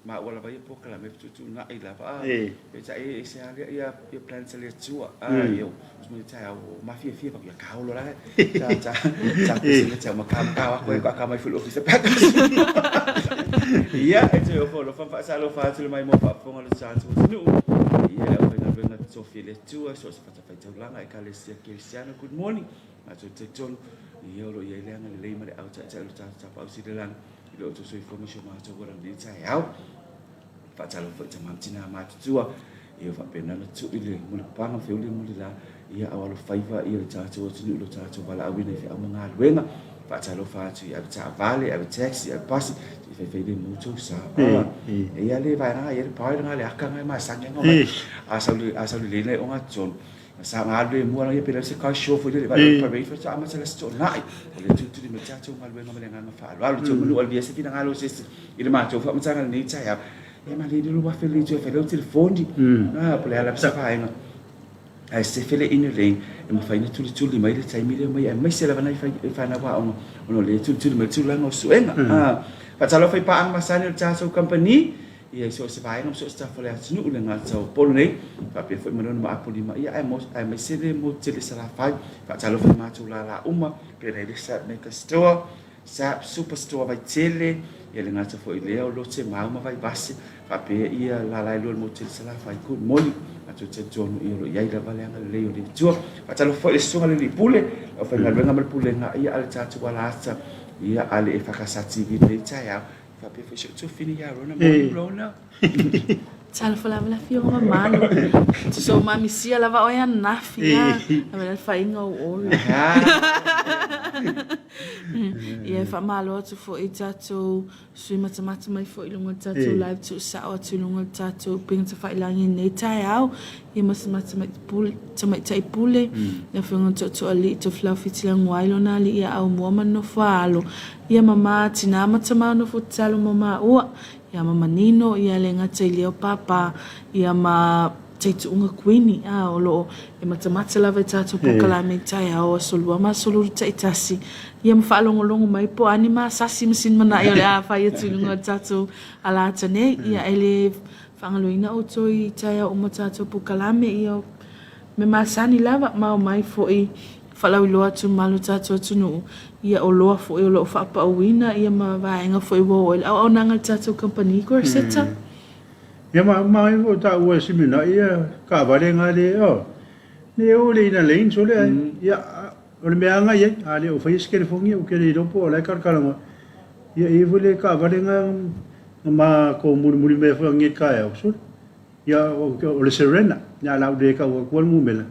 ma wala vai po kala me tu na ila pa. E ta e se ale ia plan se le tua. Io mo ta o ma fie pa ia ka lo la. Ta se le ta ma ka ko ka mai full office pa. Ia e te o fo lo fa Talofa te mai mo pa fo le sa tu nu. Ia o na venga so fie le tua so se fa ta fa langa e ka le sia Cristiano good morning. Ato te tonu i oro i leanga le leima le au ta pa usi le lang i lo to so information ma to ora ni tai au fa talo fa ta mamtina ma tua i fa pena na tu i le mo panga fe uli mo la i au lo faiva i le ta to tu lo ta to bala awina fe au nga luenga fa talo fa tu i ta vale a taxi a pass i fe de mo to sa e ia le vai na i le pa nga le aka nga ma sanga nga asa le le o nga ton sa ngalo mo la pela se ka show fo le ba pa be fa ma se la sto nai o le tutu di meta to ngalo ngalo le nganga fa lo to mo al via se fina ngalo se ile ma to fa ma tsanga ni tsa ya e ma le lo ba fe le to fe le telefondi po le ala sa fa nga ai se fele in le e mo fa ni tuli mai le tsai mi le mai se la va nai fa na wa ono le tuli mai tuli nga so enga fa tsalo fa pa ang masani tsa so company ia so se vai no so sta fole atinu le ngata polo nei fa pe foi mano ma apoli ma ia ai mai se le mo tele sala fai fa talo fa ma tu la uma pe le sa me ka store sa superstore vai tele ia le ngata foi le o lo se ma vai basi fa pe ia la lo mo tele sala fai ku moli atu te tonu ia lo ia la vale anga le o le tu fa talo foi le songa le pule o fa nga mal pule nga ia al tatu wala asa ia ale EFKS TV2 Samoa fa pe foi so fini ya rona mo rona Talofa la fio ma malo. So mami sia lava oia nafi ya. A ver fa inga o. Ia fa malo atu fo I tatou sui matamata mai fo I lunga tatou live tu sao atu lunga tatou pinga whailangi nei tai au ia matamata mai pule tamai tai pule ia whenga toto ali to flau fitilang wailo na li ia au mua mano whaalo ia mama tina matamau no fo talo mama ua ia mama nino ia le ngata I leo papa ia ma te unga kuini o loo e matamata lava tatou pokalame tai au solua ma soluru tai tasi ia mawhaalongolongo mai po anima sasi masin mana ia le a whai atu lunga tatou ala tane ia ele whangaloina o toi tai au ma tatou pokalame ia me masani lava mau mai fo I whalau loa tu malu tatou atunu ia o loa fo I o loo whaapa uina ia ma vaenga fo I wo au nanga tatou company korseta ia mai o ta ua simina ia ka vale ngale ne o le ina lein so le ia o le meanga ia ale o fai skele fongi o kele ropo o le karkalanga ia e vole ka vale nga ma ko muri me fo ngi ka e so ia o le serena ya la de ka o ko mu mela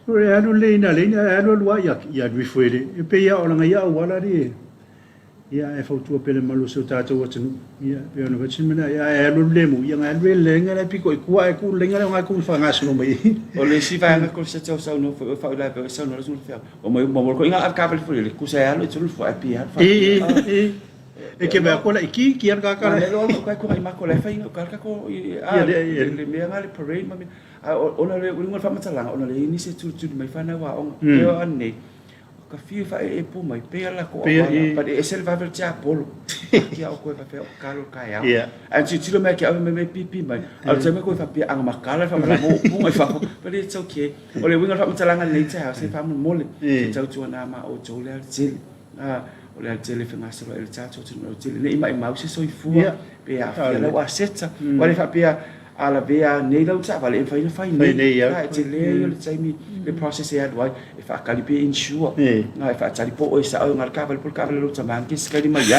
so e alo le ina lein alo lua ia vi fuele e pe ia o nga ia wala ri ia e fautua pele malu so tatou atanu ia pe ona vachimina ia e alo lemu ia nga le lenga le piko I kua e ku lenga nga ku fa nga so mai o le si va nga ko se tau sa no fa la pe sa no so fa o mo ko inga ar ka le le ku sa alo tu fo api har fa e ke ba ko la ki ar ka ka le lo ko ai ma ko le fa inga ka ko le me nga le parade mami ona le unga fa matala ona le ini se tu mai fa na wa on e ane ka fiu fa e pu mai pe la ko pa de esel va ver tia polo ki au ko fa fe kalo ka ya an ti lo me ki au me pipi mai al te me ko fa pe ang makala fa ma mo mai fa but it's okay o le winga fa mtalanga le tia se fa mo mole se tu na ma o to le til o le tele fa ma so le tato tu no til le mai mau se so I fu pe a fa le wa seta o le fa pe ala vea nei lau ta vale fai nei te le le taimi le process e adwai e fa kali pe insure na e fa tali po o sa o ngal ka vale por ka vale lo tama ki skali mai ya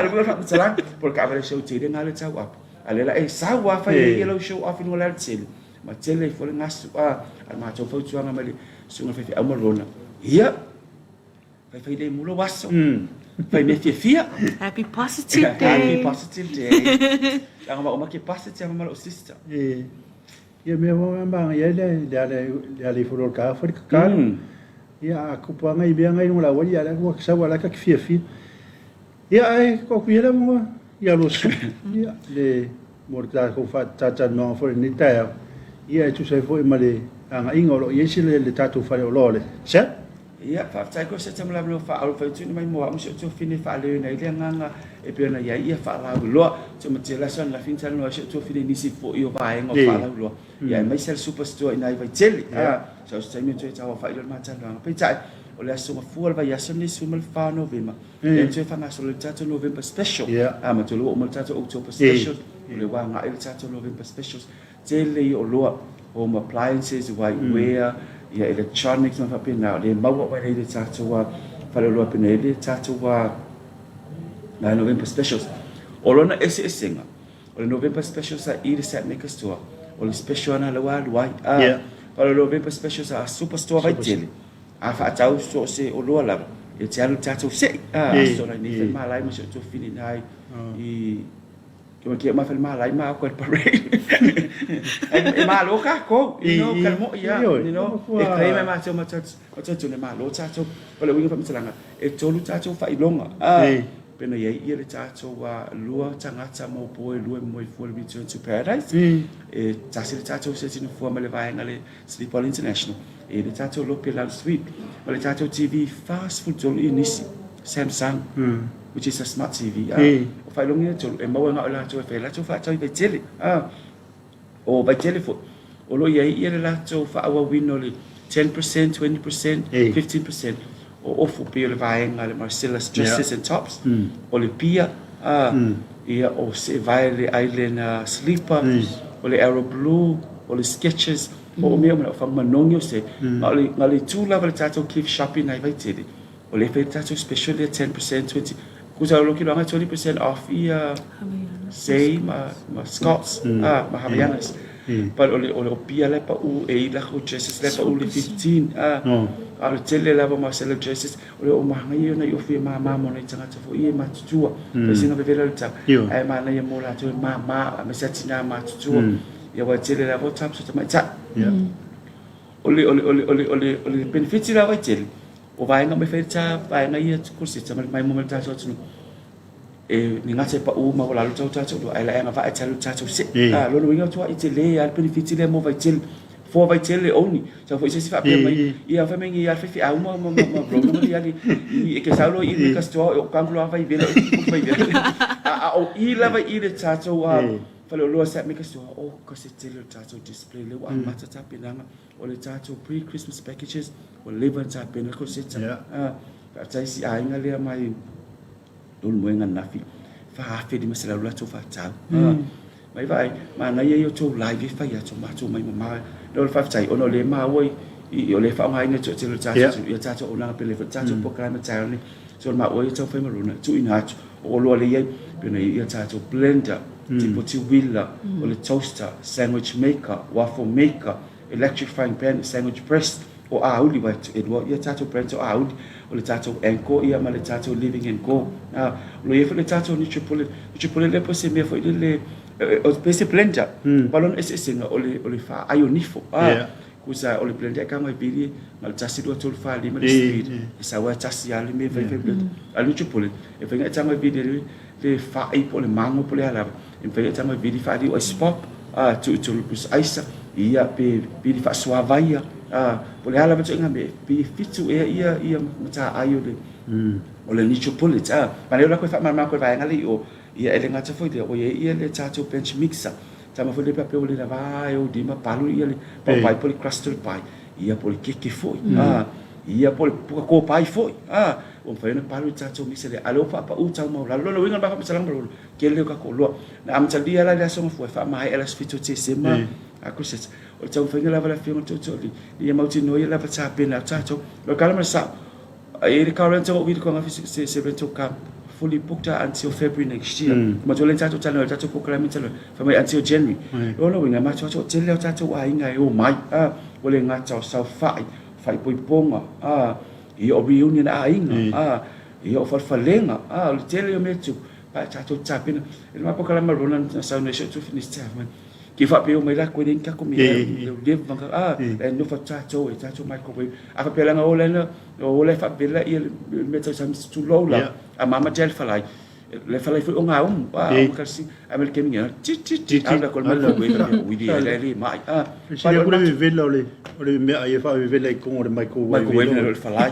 le por fa tsalang por ka vale show te ngale ta wa ale la e sa wa fa e lo show off no la tsel ma tele fo ngas al ma to fo tsuanga mali sunga fa fi amarona ia fa de mulo waso fa me fia happy positive day ang ma ke passa ti ma lo sister ia me ma ia le fo ka fo ka ia ku pa ngai bia ngai no la wa ia la ko sa wala ka fia ia ai ko ku ia mo ia lo su ia le morta ko fa ta no fo ni ta ia tu sai fo ma le anga ingolo ia si le tatu fa lo le sa ia fa tai ko se tamla no fa au fa tu mai mo am se tu fini fa le nei le nganga e pe na ia fa la lo tu ma tela son la fin tano se tu fini ni si fo io va en o fa la lo ia mai sel superstore nai vai tele so se mi tu ta fa ile ma tano pe tai o le aso fu va ia son ni su mal fa november e tu fa na so le tato november special ma tu lo mo tato october special le wa nga ile tato november specials tele o lo home appliances wear ia electronics ma fa pena le mau wa le tato wa fa lo pena le tato wa na November specials o lona ese singa o le November specials a ir set make store o le special na le wa pa le November specials a superstore vai tele a fa tau so se o lo la e talo tato se so na ni ma lai mo so to fini nai I que ma fel ma lai ma ko parade e ma lo ka ko no calmo ia no e kai ma so ma so ne ma lo tato pa le winga fa msalanga e tolu tato fa ilonga pena ia le tato wa lua tangata mo poe lua mo I full return to paradise e tasi le tato se tinu fu ma le vai ngale Sleep All International e le tato lo pe la suite ma le tato TV fast food tolu inisi Samsung which is a smart TV o fai longi tolu e mau nga la to fe la to fa to vai tele o vai telephone o lo ia le la to fa awa winoli 10% 20% 15% o fu pe le vai ngale Marcellus dresses and tops o le pia ia o se vai le island sleeper o le arrow blue o le sketches o me o fa manongo se ngale tu la le tato keep shopping ai vai tele o le fe tato special 10% 20 kusa lo kilo nga 20% off ia same ma Scots ma Havaianas pa o pia le pa u e la ko Jesus le pa u le 15 a le tele la va Marcelo Jesus o mahanga yo na yo fi mama mo na tanga fo i matutua pe singa bevela le tsa ai mana ye mo la to mama me sa tina matutua ya wa tele la vo tap so mai tsa ole benefits la wa tele o vai nga me fe tsa vai nga ye ko se tsa mai mo ta so tsu e ni ngate pa u ma la lu tsa tsa do ai la nga va tsa lu tsa so se lo lo nga to i tele ya benefits le mo vai tele for vai tele oni so foi se fa pe mai ia fa mengi ia fa fi au ma problema ia e ke sa lo i ka sto o kan lo vai vela vai vela o i la vai i le tsa so fa lo sa me ka sto o ka se tele tsa so display le wa ma tsa pe na o le tsa so pre Christmas packages o le van tsa pe na ko se tsa tsa si ai nga le mai don mo nga na fi fa fe di masela lo tsa fa tsa mai vai ma na ye yo to live fa ya to ma to mai ma lo fa tsai ono le ma woi i o le fa ngai ne tso tso tsa tso ona pe le fa tso po kana tsa ni so ma woi tso fa maruna tu ina o lo le ye pe na ia tsa tso blender tipo ti willa o le toaster sandwich maker waffle maker electric frying pan sandwich press o audi vai edwa ia tsa tso press o audi o le tsa tso enko ia ma le tsa tso living and go lo ye fa le tsa tso ni chipole le po se me fo le o pese blender balon ese singa ole fa ayonifo kusa ole blender ka mai bili mal tasi do tol fa li mal speed sa wa tasi ali me vai blender alu chupole e fa nga mai bili le fa ai pole mango pole ala e fa nga bili fa di o spot tu pus aisa ia pe bili fa swavaia pole ala beto nga me pe fitu ia mata ayo de ole ni chupole pa le la ko fa ma ko va nga li o ia ele ngata foi de o ia le tato bench mixer tama foi de papel le la vai o di ma palu ia le pai poli crustal pai ia poli keke foi ia poli ko pai foi o foi na palu tato mixer le alo fa pa u tau ma la lo winga ba pa salang lo ke le ka ko lo na am tali ala la so foi fa mai ela fito te sema aku se o tau foi la vala fio to ia mauti no ia la pa sa pena tato lo kala ma sa e le current o vi ko nga se vento kam fully booked until February next year. Majority tato channel tato proclaiming channel from until January. Lo winga ma tato tele tato wa inga o mai ole nga tato sa fai poi ponga i o reunion inga i o falfalenga le tele o metu pa tato tapina e ma proclaim ronan sa nation to finish time ki fa pe o mai la ko den ka ko mi le vanga e no fa tato e tato microwave fa pe la nga o le fa bela i metu sam tu lola a mama gel falai le falai foi nga o kasi amel keminga ti ala kol mal ko wi di le mai pa le vela ole me ai fa vela i ko le mai ko le falai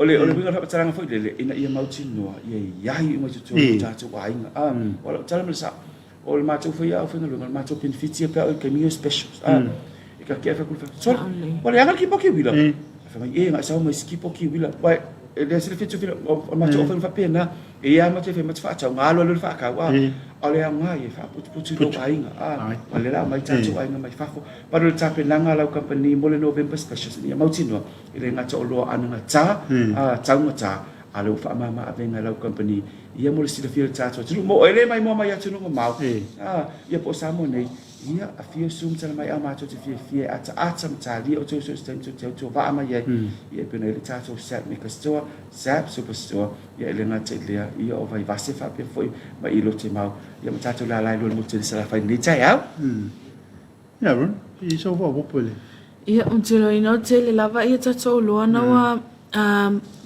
ole binga fa tsanga foi le ina ia mauti no ia mo tu tu wa inga ole tsala me sa ole ma tu foi au foi no ma tu benefits pe o keminga specials e ka ke fa ku fa so ole anga ki poki wila fa mai e ma sa mo ski poki wila vai ele se fitu filo ma to fa pena e ia ma te fa ma fa cha ngalo le fa ka wa ole anga e fa putu lo ainga ole la mai cha tu ainga mai fa fo pa le cha pe langa la company mo le November specials ni ma tino ele nga cha lo anga cha cha nga cha ale fa ma avenga la company ia mo le si le filo cha tu mo ele mai mo mai ya tu no mau ia po sa mo nei ia a fio sum tala mai ama to te fie ata mtali o to so to va ama ye ia pena le tato set me store sap superstore ia le nga te le ia o vai vase fa pe foi ma ilo te mau ia mtato la lai lo mo te sala fa ni tai au ia ron i so va popole ia untilo ino te le lava ia tato lo na wa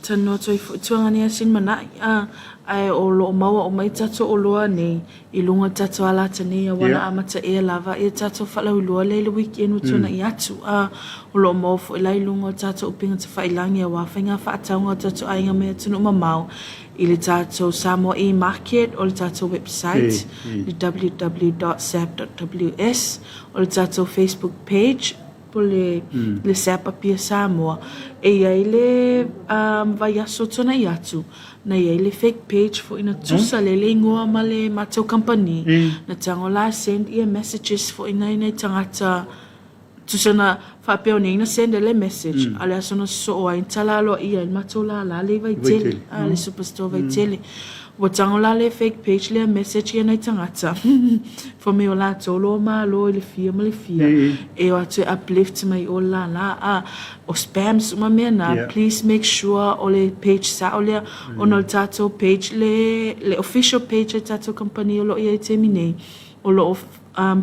tano toi tuanga ni asin mana ai o lo maua o mai tato o loa nei i lunga tato ala tani wana amata e lava i tato whala ulua leile weekend utuna i atu o lo mau fo ilai lunga tato upinga te whailangi a wawhinga whaataunga tato ainga mea tunu mamau i le tato Samoa e-market o le tato website le www.sap.ws o le tato Facebook page po le Sapa Pia Samoa e iai le vai aso tona i atu na iai le fake page fo ina tusa le ingoa ma le matau company na tango la send ia messages fo ina tangata tusana whapeo nei na send le message ale asona so o intala lo ia il matola la le vai tele le superstore vai tele wa tangola le fake page le message ia nei tangata for me ola tolo ma lo le fia ma le fia e o to uplift mai ola la o spams ma mena please make sure ole page sa ole onol tato page le official page tato company lo ia termine o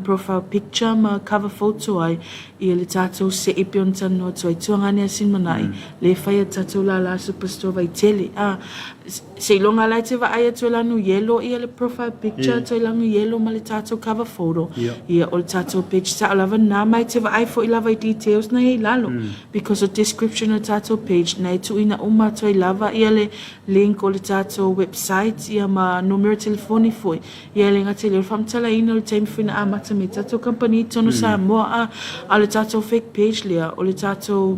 profile picture ma cover photo ai I le tato se ipion tano to ai tuanga ne sin manai le fai tato la superstore vai tele se longa la te va ai to la no yellow I le profile picture to la no yellow ma le tato cover photo I ol tato page sa lava na mai te va ai fo I lava details na I lalo because the description of tato page na tu ina uma to I lava I le link o le tato website I ma numero telefoni foi I le ngate le famtala ina le time fina amata me tato company tono Samoa le tato fake page lea o le tato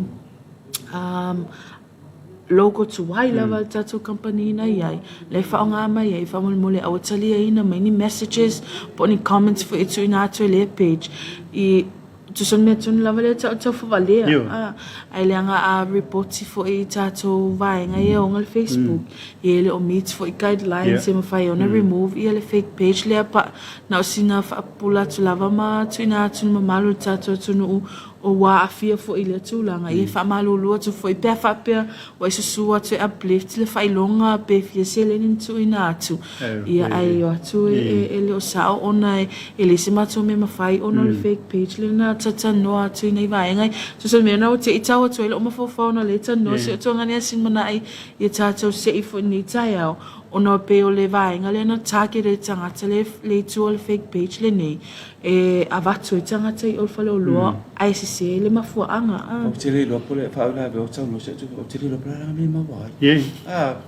logo to wai lava le tato company na iai le whaonga mai iai whamole au talia ina many messages poni comments for itu ina atu le page I tuson me tun lava le tato whawalea ai le anga reporti fo I tato vai nga ia o ngal Facebook I le o meets fo I guidelines e mawhai ona remove I le fake page lea pa na o sina whaapula tu lava ma tu ina atu mamalu tato tunu o wa afia fo I le tūlanga I whaamalu lua tu fo I pia whapea wa I susua tu uplift le whailonga pe fia sele nin tu ina atu ia ai o atu e le o sao ona e le se mato me mawhai ona le fake page le na tata noa atu ina I vaengai tu sa mea na o te I tau atu e le o mawhawhauna le ta noa se o tonga nea sin mana I tātou se I fo ni tai au ona pe o le vaenga le na target e tangata le tu o le fake page le nei e avatu e tangata I olfale o loa ai se le mafuanga o te le loa pole whaula ve o tau no se o te le loa pala me mawai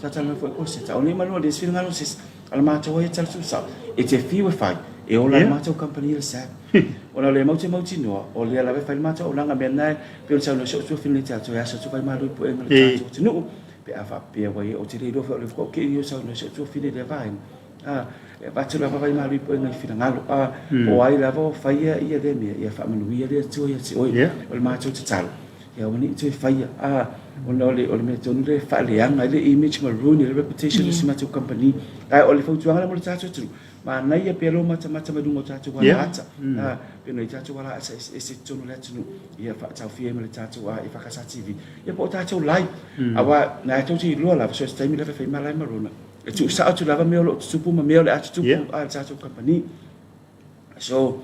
tata me fo o se tau ni manu de sfira ngalo se ala mātou e tala sa e te fiwe whai e o la mātou company le sa ona le mauti noa o le ala ve whai mātou o langa mea nai pe o tau no se o tuafini te ato e asa tu vai maru I po e ngale tātou te nuu pe a whapea wai o te re rofa o le whako ke I o sau no se tua whine le vai e watu la whawai maru I po e ngai whina ngalo o ai la wao whaia ia le mea ia whamanuia le atua ia te oi o le mātou te talo ia wani I tui whaia o le mea tonu le whaaleanga le image maroon le reputation o si mātou company o le whautuanga le mo le tātou turu ma nai ia pelo mata mai dungo tātou wala ata pe no I tātou wala asa e se tonu le atunu ia whaatau fie me le tātou I whakasa TV ia po tātou lai awa na tau ti loa lava so it's time lava whai malai marona e tu sa atu lava meo lo tupu ma meo le atu tupu a tātou company so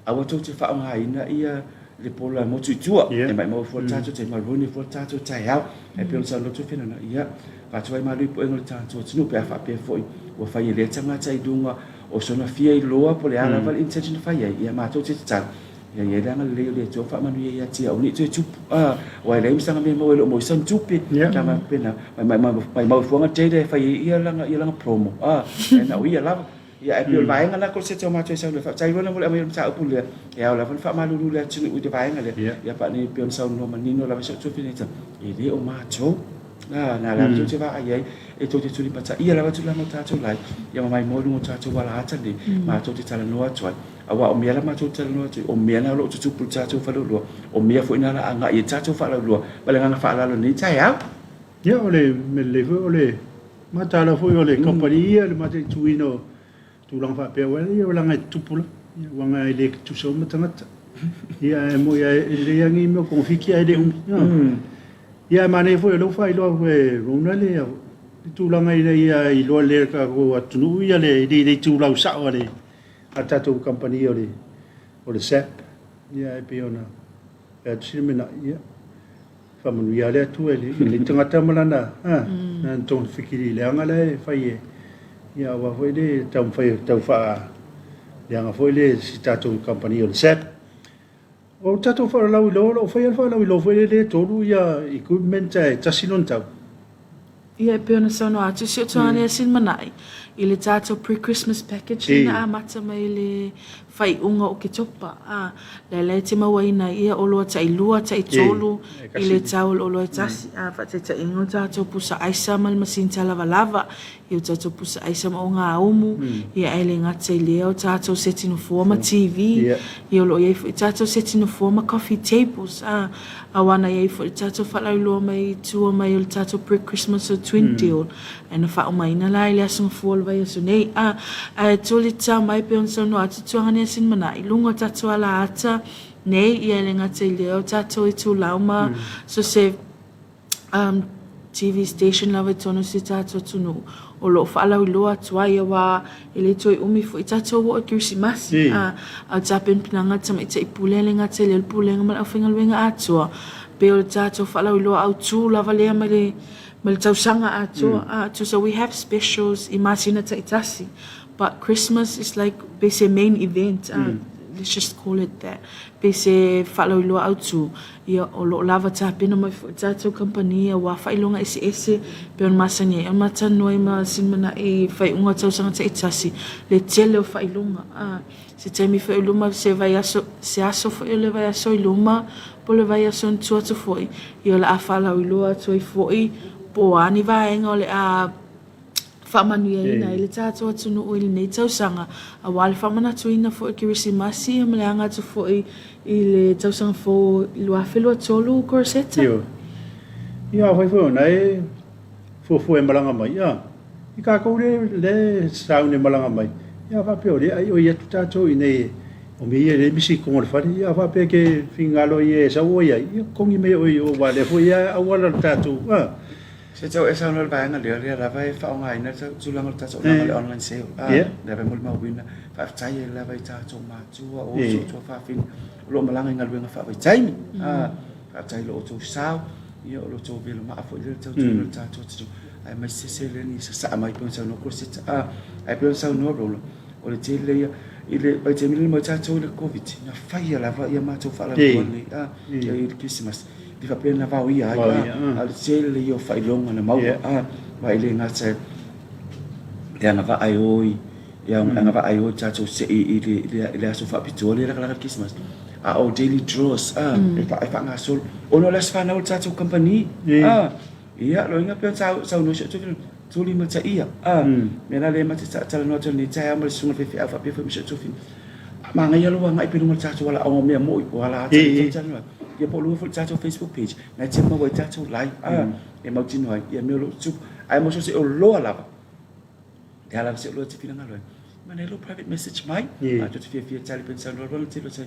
awa tau te whaonga ina ia le pola mo tu tua e mai mo for tātou te maroni for tātou tai au e pe on sa lotu fina na ia watu ai malu po engol tātou tunu pe a whapea foi wa whai le tanga tai dunga o sona fia I loa po le ala val intention whai ia mātou te tala ia ia danga le tō whamanu ia tia o ni tu tupu wai le imsanga me mo elo mo isan tupi kama pena mai mau fuanga teide whai ia langa promo e na ia lava ia e pio vaenga na ko se tō mātou sa le whai wana mo le amai mta upu le ia o lava whamalulu le atunu ui te vaenga le ia pa ni pio nsau no manino lava sa tupi neta I le o mātou na lava tu te va ai e to te tuli pata ia lava tu lama tātou lai ia mai mo lungo tātou wala ata ni mātou te tala noa tuai awa o mea la mātou tala noa tuai o mea na lo tutupu tātou whalulua o mea fo ina la anga I tātou whalulua bale nganga whalalo ni tai au ia o le me le o le matala fo o le company ia le mate tuino tulang whapea wale ia o langa tupula ia wanga I le tusau matangata ia e mo ia le yangi mo konfiki ai le ia mane fo lo fai lo we rona le tulanga ia I lo le ka ko atunu ia le di tulau sa ole atato company ole o le sap ia e piona e tsimena ia famanu ia le tu ele le tangata malana na ton fikiri le anga le fai ia wa foi le tam fai tau fa le anga foi le tato company ole sap o tato fa la lo foi fa la lo foi le tolu ia equipment e tasinon tau ia pe ona sono atu se tōne sin manai I le tato pre-Christmas package na mata mai le whai unga o ke topa le te mawaina ia o loa tai lua tai tolu I le tau o loa tasi whate ta ingo tato pusa aisa mal masin ta lava lava i o tātou pusa aisa ma o ngā umu, i a ele ngata i lea o tātou seti no forma TV, i o lo iei fu i tātou seti no forma coffee tables, a wana iei fu i tātou whalau loa mai tua mai o le tātou pre-Christmas o Twin Deal, e na whao mai na lai lea sunga fuol vai aso nei, a tōli tā mai pe on sau no atu tuangani asin mana, i lunga tātou ala ata, nei i ele ngata i lea o tātou i tū lauma, so se TV station lava tono si tātou tunu, o lo whaalau loa tuai awa ele toi umi fu i tātou o Kirsimasi a tāpen pinanga tama i tai pulele ngā te leo pulenga mal au whingaluenga atua pe o tātou whaalau loa au tū lava lea mai le tausanga atua so we have specials i māsina tai tasi but Christmas is like base main event let's just call it that base whaalau loa au tū ia o lo lava tāpena mai fu tātou kompania wa whailonga ese pe on masani e mata noi ma sinmana e whai unga tausanga ta itasi le tele o whailonga se taimi whailuma se vai aso se aso whai le vai aso iluma po le vai aso ntua tu foi i o la a whalau iloa tu i foi po ani vaenga o le a whamanuia ina i le tātou atunu o ili nei tausanga a wale whamana tuina fo i Kirsimasi e mele anga tu fo i le tausanga fo i lua whelua tolu korseta. Ia, whai fo nei fo e malanga mai, ia. I ka koure le saune malanga mai. Ia, whapeo le ai o i atu tātou i nei o mi e le misi kongo le whare. Ia, whapeo ke whingalo i e sa oia. Ia, kongi me o i o wale fo ia awala tātou. Se tau e sauna le vaenga lea lea lava e whaonga ina tulango le tātou nanga le online sale. Leva muli mawina, whaaftai e lava i tātou mātua o tua whaafini. Lo malanga inga luenga whaafai taimi. Whaaftai lo o tau sao, ia o lo tau velo maafo i le tātou le tātou tatu. Ai mai sese le ni sa saa mai pion sau no korsita. Ai pion sau no rolo. O le te le ia, i le bai te mili mo tātou le COVID. Nga whaia lava ia mātou whaala kuane. Ia i le Christmas. Di fa pena va ia al sel io fai longa na mau va ile ngata le nga va ai oi ia nga va ai oi chacho se i le aso fa pitole la kala Christmas o daily draws e fa nga sol ono las fa na chacho company ia lo inga pe sa no se tu li mata ia mena le mata cha no ni cha ma sunga fe fa pe fa se tu fin ma nga ia lo nga i pe no chacho wala o me mo wala cha ia po lu tātou Facebook page na te mo tātou live e mau tino ai ia me lo tup ai mo se o lo lava e ala se lo te fina ngalo ma ne lo private message mai ma tu te fia tali pensando lo te lo se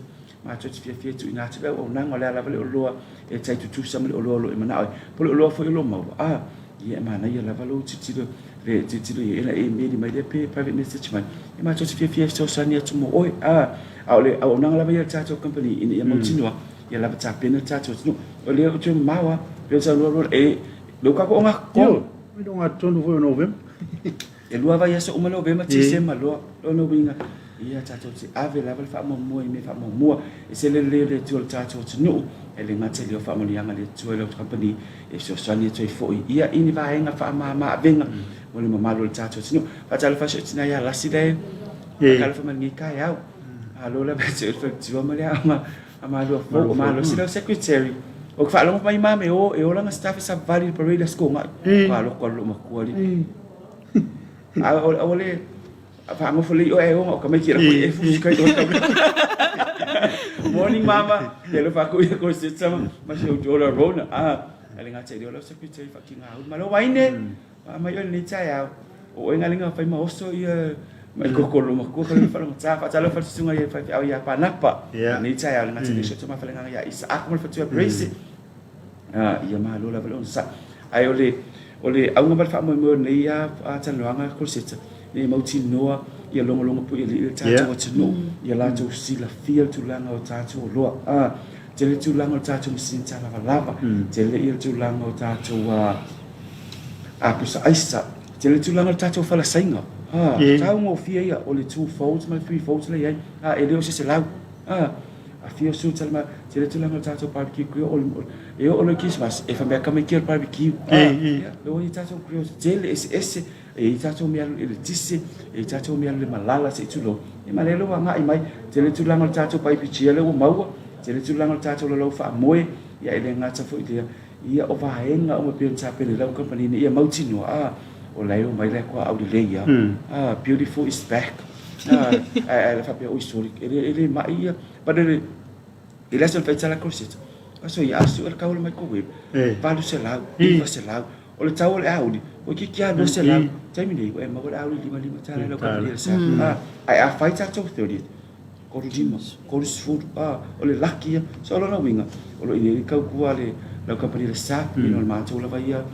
ma tu te fia tu ina te o nang ole ala le lo e tai tu sam le lo e mana ai po lo fo lo mau ia ma na ia lava lo ti le ti ia e me di mai de private message mai e ma tu te fia so sania tu mo oi ole o nang lava ia tātou company in ia mau tino ia la pata pena tātou no o le o te maua pensa lo e lo ka ko nga ko we don't have to for November e lua vai asa uma November ti se malo lo no winga ia tātou ti ave la fa mo me fa mo e se le tu tātou no e le ngata le fa mo lianga le tu le company e so sani tu fo ia ini va henga fa ma venga o le malo le tātou no fa tala fa tina ia la sida e ka fa man ka ia alo la ba se fa tu ma le amalo fo malo sila secretary o fa lo mai mame o e ola nga staff sa vali parade school ma pa lo ko lo makuali a ole fa mo foli o e o ka me kira ko e fu ka do morning mama e lo fa ko e ko se sama ma se o jola rona ale nga tse lo secretary fa kinga ma lo waine ma yo ni tsa ya o nga linga fa ma oso mai ko lo ko fa lo tsa fa talo fa sunga ye fa ya pa napa ni tsa ya nga tse so ma fa nga ya isa ak mo fa tu brace ia ma lo la va lo sa ai ole au nga ba fa mo ni ya tsa lo nga ko se ni mo ti noa ia lo pu ile tsa tu no ia la tu si la feel tu la nga tsa tu lo tele tu la nga tsa tu sin tsa la lava tele ia tu la nga tsa tu a pusa aisa tele tu la nga tsa tu fa la sainga tau mo fia ia o le 2 folds mai 3 folds le ai e leo se lau a fia su talma te le tulanga tato barbecue grill o le Christmas e fa me ka me kill barbecue lo i tato grill tele ese e tato me le tisi e tato me le malala se tulo e malelo nga mai te le tulanga tato pai pichia le o mau te le tulanga tato lo fa moe ia ele nga tsa fo ia o va henga o me pensa pe le company ia mautino o leo mai le kwa au le ia beautiful is back la fa pe o historic ele mai but ele se fa tsala corset aso ia aso el kaul mai ko we valu se lau va se lau o le tau le audi o ki kia no se lau tai mini ko e ma ko audi lima tsala lo ka le sa ai a fight at 30 ko lima ko food o le lucky so lo na winga o lo ini ka ku ale lo ka le sa ni no ma tu la va ia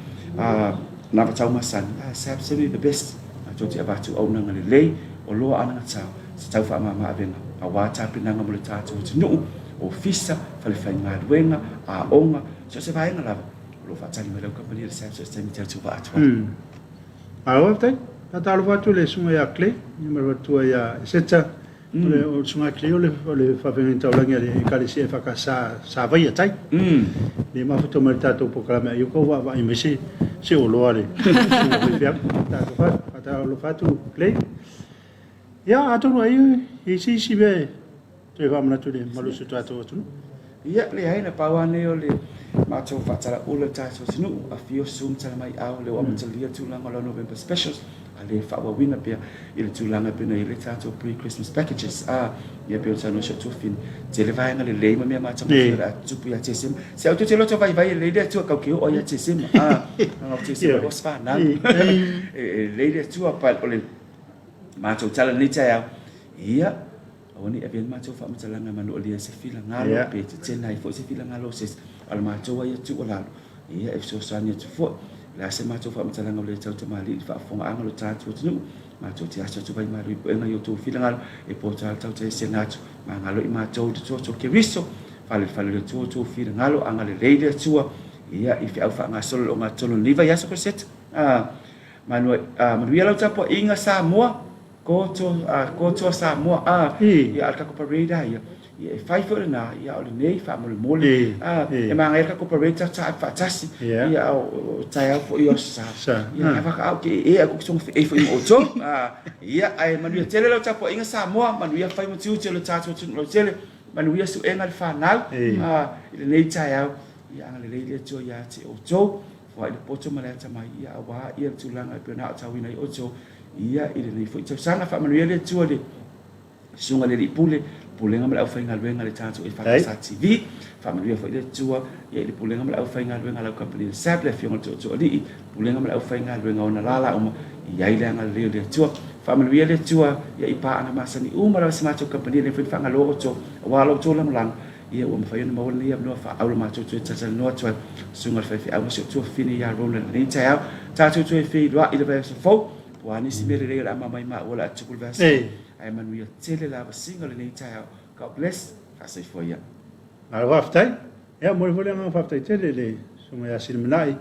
na pa tau masan sap se the best to te aba tu au na le lei o lo ana tau tau fa ma avenga a wa ta pina nga mo le tatu no o fisa fale fa nga wenga a onga so se vai nga la lo fa tali melo ka pali sap so se mi tau ba tu a o tai ta Talofa tu le sunga ya kle ni mo tu ya seta le o sunga kle o le fa venga tau la ngi ka le EFKS sa vai tai ni ma foto mo tatu programa yo ko wa i mesi se o lo ale Talofa tu kle ya atu no ai si be te va mana tu le malu se tatu tu ia le ai na pawane o le ma tau fa tala o le tatu sinu a fio sum tala mai au le o matalia tu la ngalo November specials ale fa wa wina pe ile tu la pe na ile tatu pre Christmas packages ia pe o tano sho tu fin te le vai ngale le ma ma tau la tu pu ya tesim se o tu te lo to vai le de tu ka ke o ya tesim no tesim o spa na le de tu pa o le ma tau tala ni tau ia oni avian ma tau fa matalanga manu olia se fila ngalo pe te nai fo se fila ngalo se al ma tau ia tu ola ia e so sania tu fo la se ma tau fa matalanga le tau te mali fa fonga angalo tatu tu ma tau te aso tu vai ma ri enga yo tu fila ngalo e po tau te se natu ma ngalo i ma tau tu ke riso fale tu fila ngalo angale leile tu ia i fa fa ngasol o ngatolo ni va ya so set manu ia lau tapo inga Samoa koto Samoa ia alka ko pareda ia fai fo na ia o nei fa mole e ma ngai ka ko pareda ta fa tasi ia o tai fo io sa ia va ka ke e ko so e fo o to ia ai manu ia tele lo tapo inga Samoa manu ia fai mo tiu tele ta to lo tele manu ia su enga fa na ile nei tai ia ngale le to ia te o to fo ile poto mala ta mai ia wa ia tu langa pe na ta wina o to ia ile nei foi tau sanga fa manuia le tua le sunga le pule ngam la fainga luenga le tatu EFKS TV fa manuia foi le tua ia le pule ngam la fainga luenga la company sap le fiona to li pule ngam la fainga luenga ona lala uma ia ile ngal le tua fa manuia le tua ia ipa ana masani uma la smato company le foi fanga lo to wa lo to lam lang ia o mfai no mawon ia no fa au ma to tsa no to sunga fa fi au so to fini ya ro le ni tsa tatu to fi lo ile ba fo wani si mere re la mama ma wala tukul vas ai manuia tele la single ni tsa God bless fasai for ya na waftai ya mo vole nga waftai tele le suma ya silmnai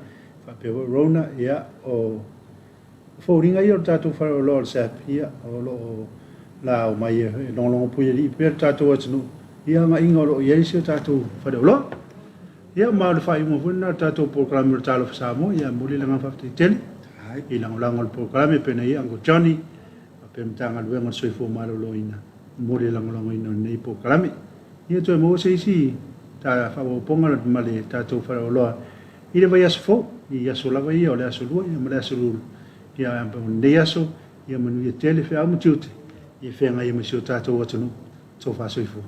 fa pe rona ya o foringa yo tatu fa lo sa ya o lo la o mai long pu ye per tatu watnu ya nga ingolo ye si tatu fa lo ya ma fa mo vona tatu program Talofa Samoa ya mo le nga waftai tele ilang langol programe pena ia ngo Johnny pe mtanga luenga soifo malo loina mori lang ina nei programe ia to mo se si ta fa bo ponga male ta to fa lo ile vai asfo ia so lava ia ole aso lu ia male aso lu ia ne aso ia manu ia tele fa amutiute ia fe nga ia mo ta to watunu to fa soifo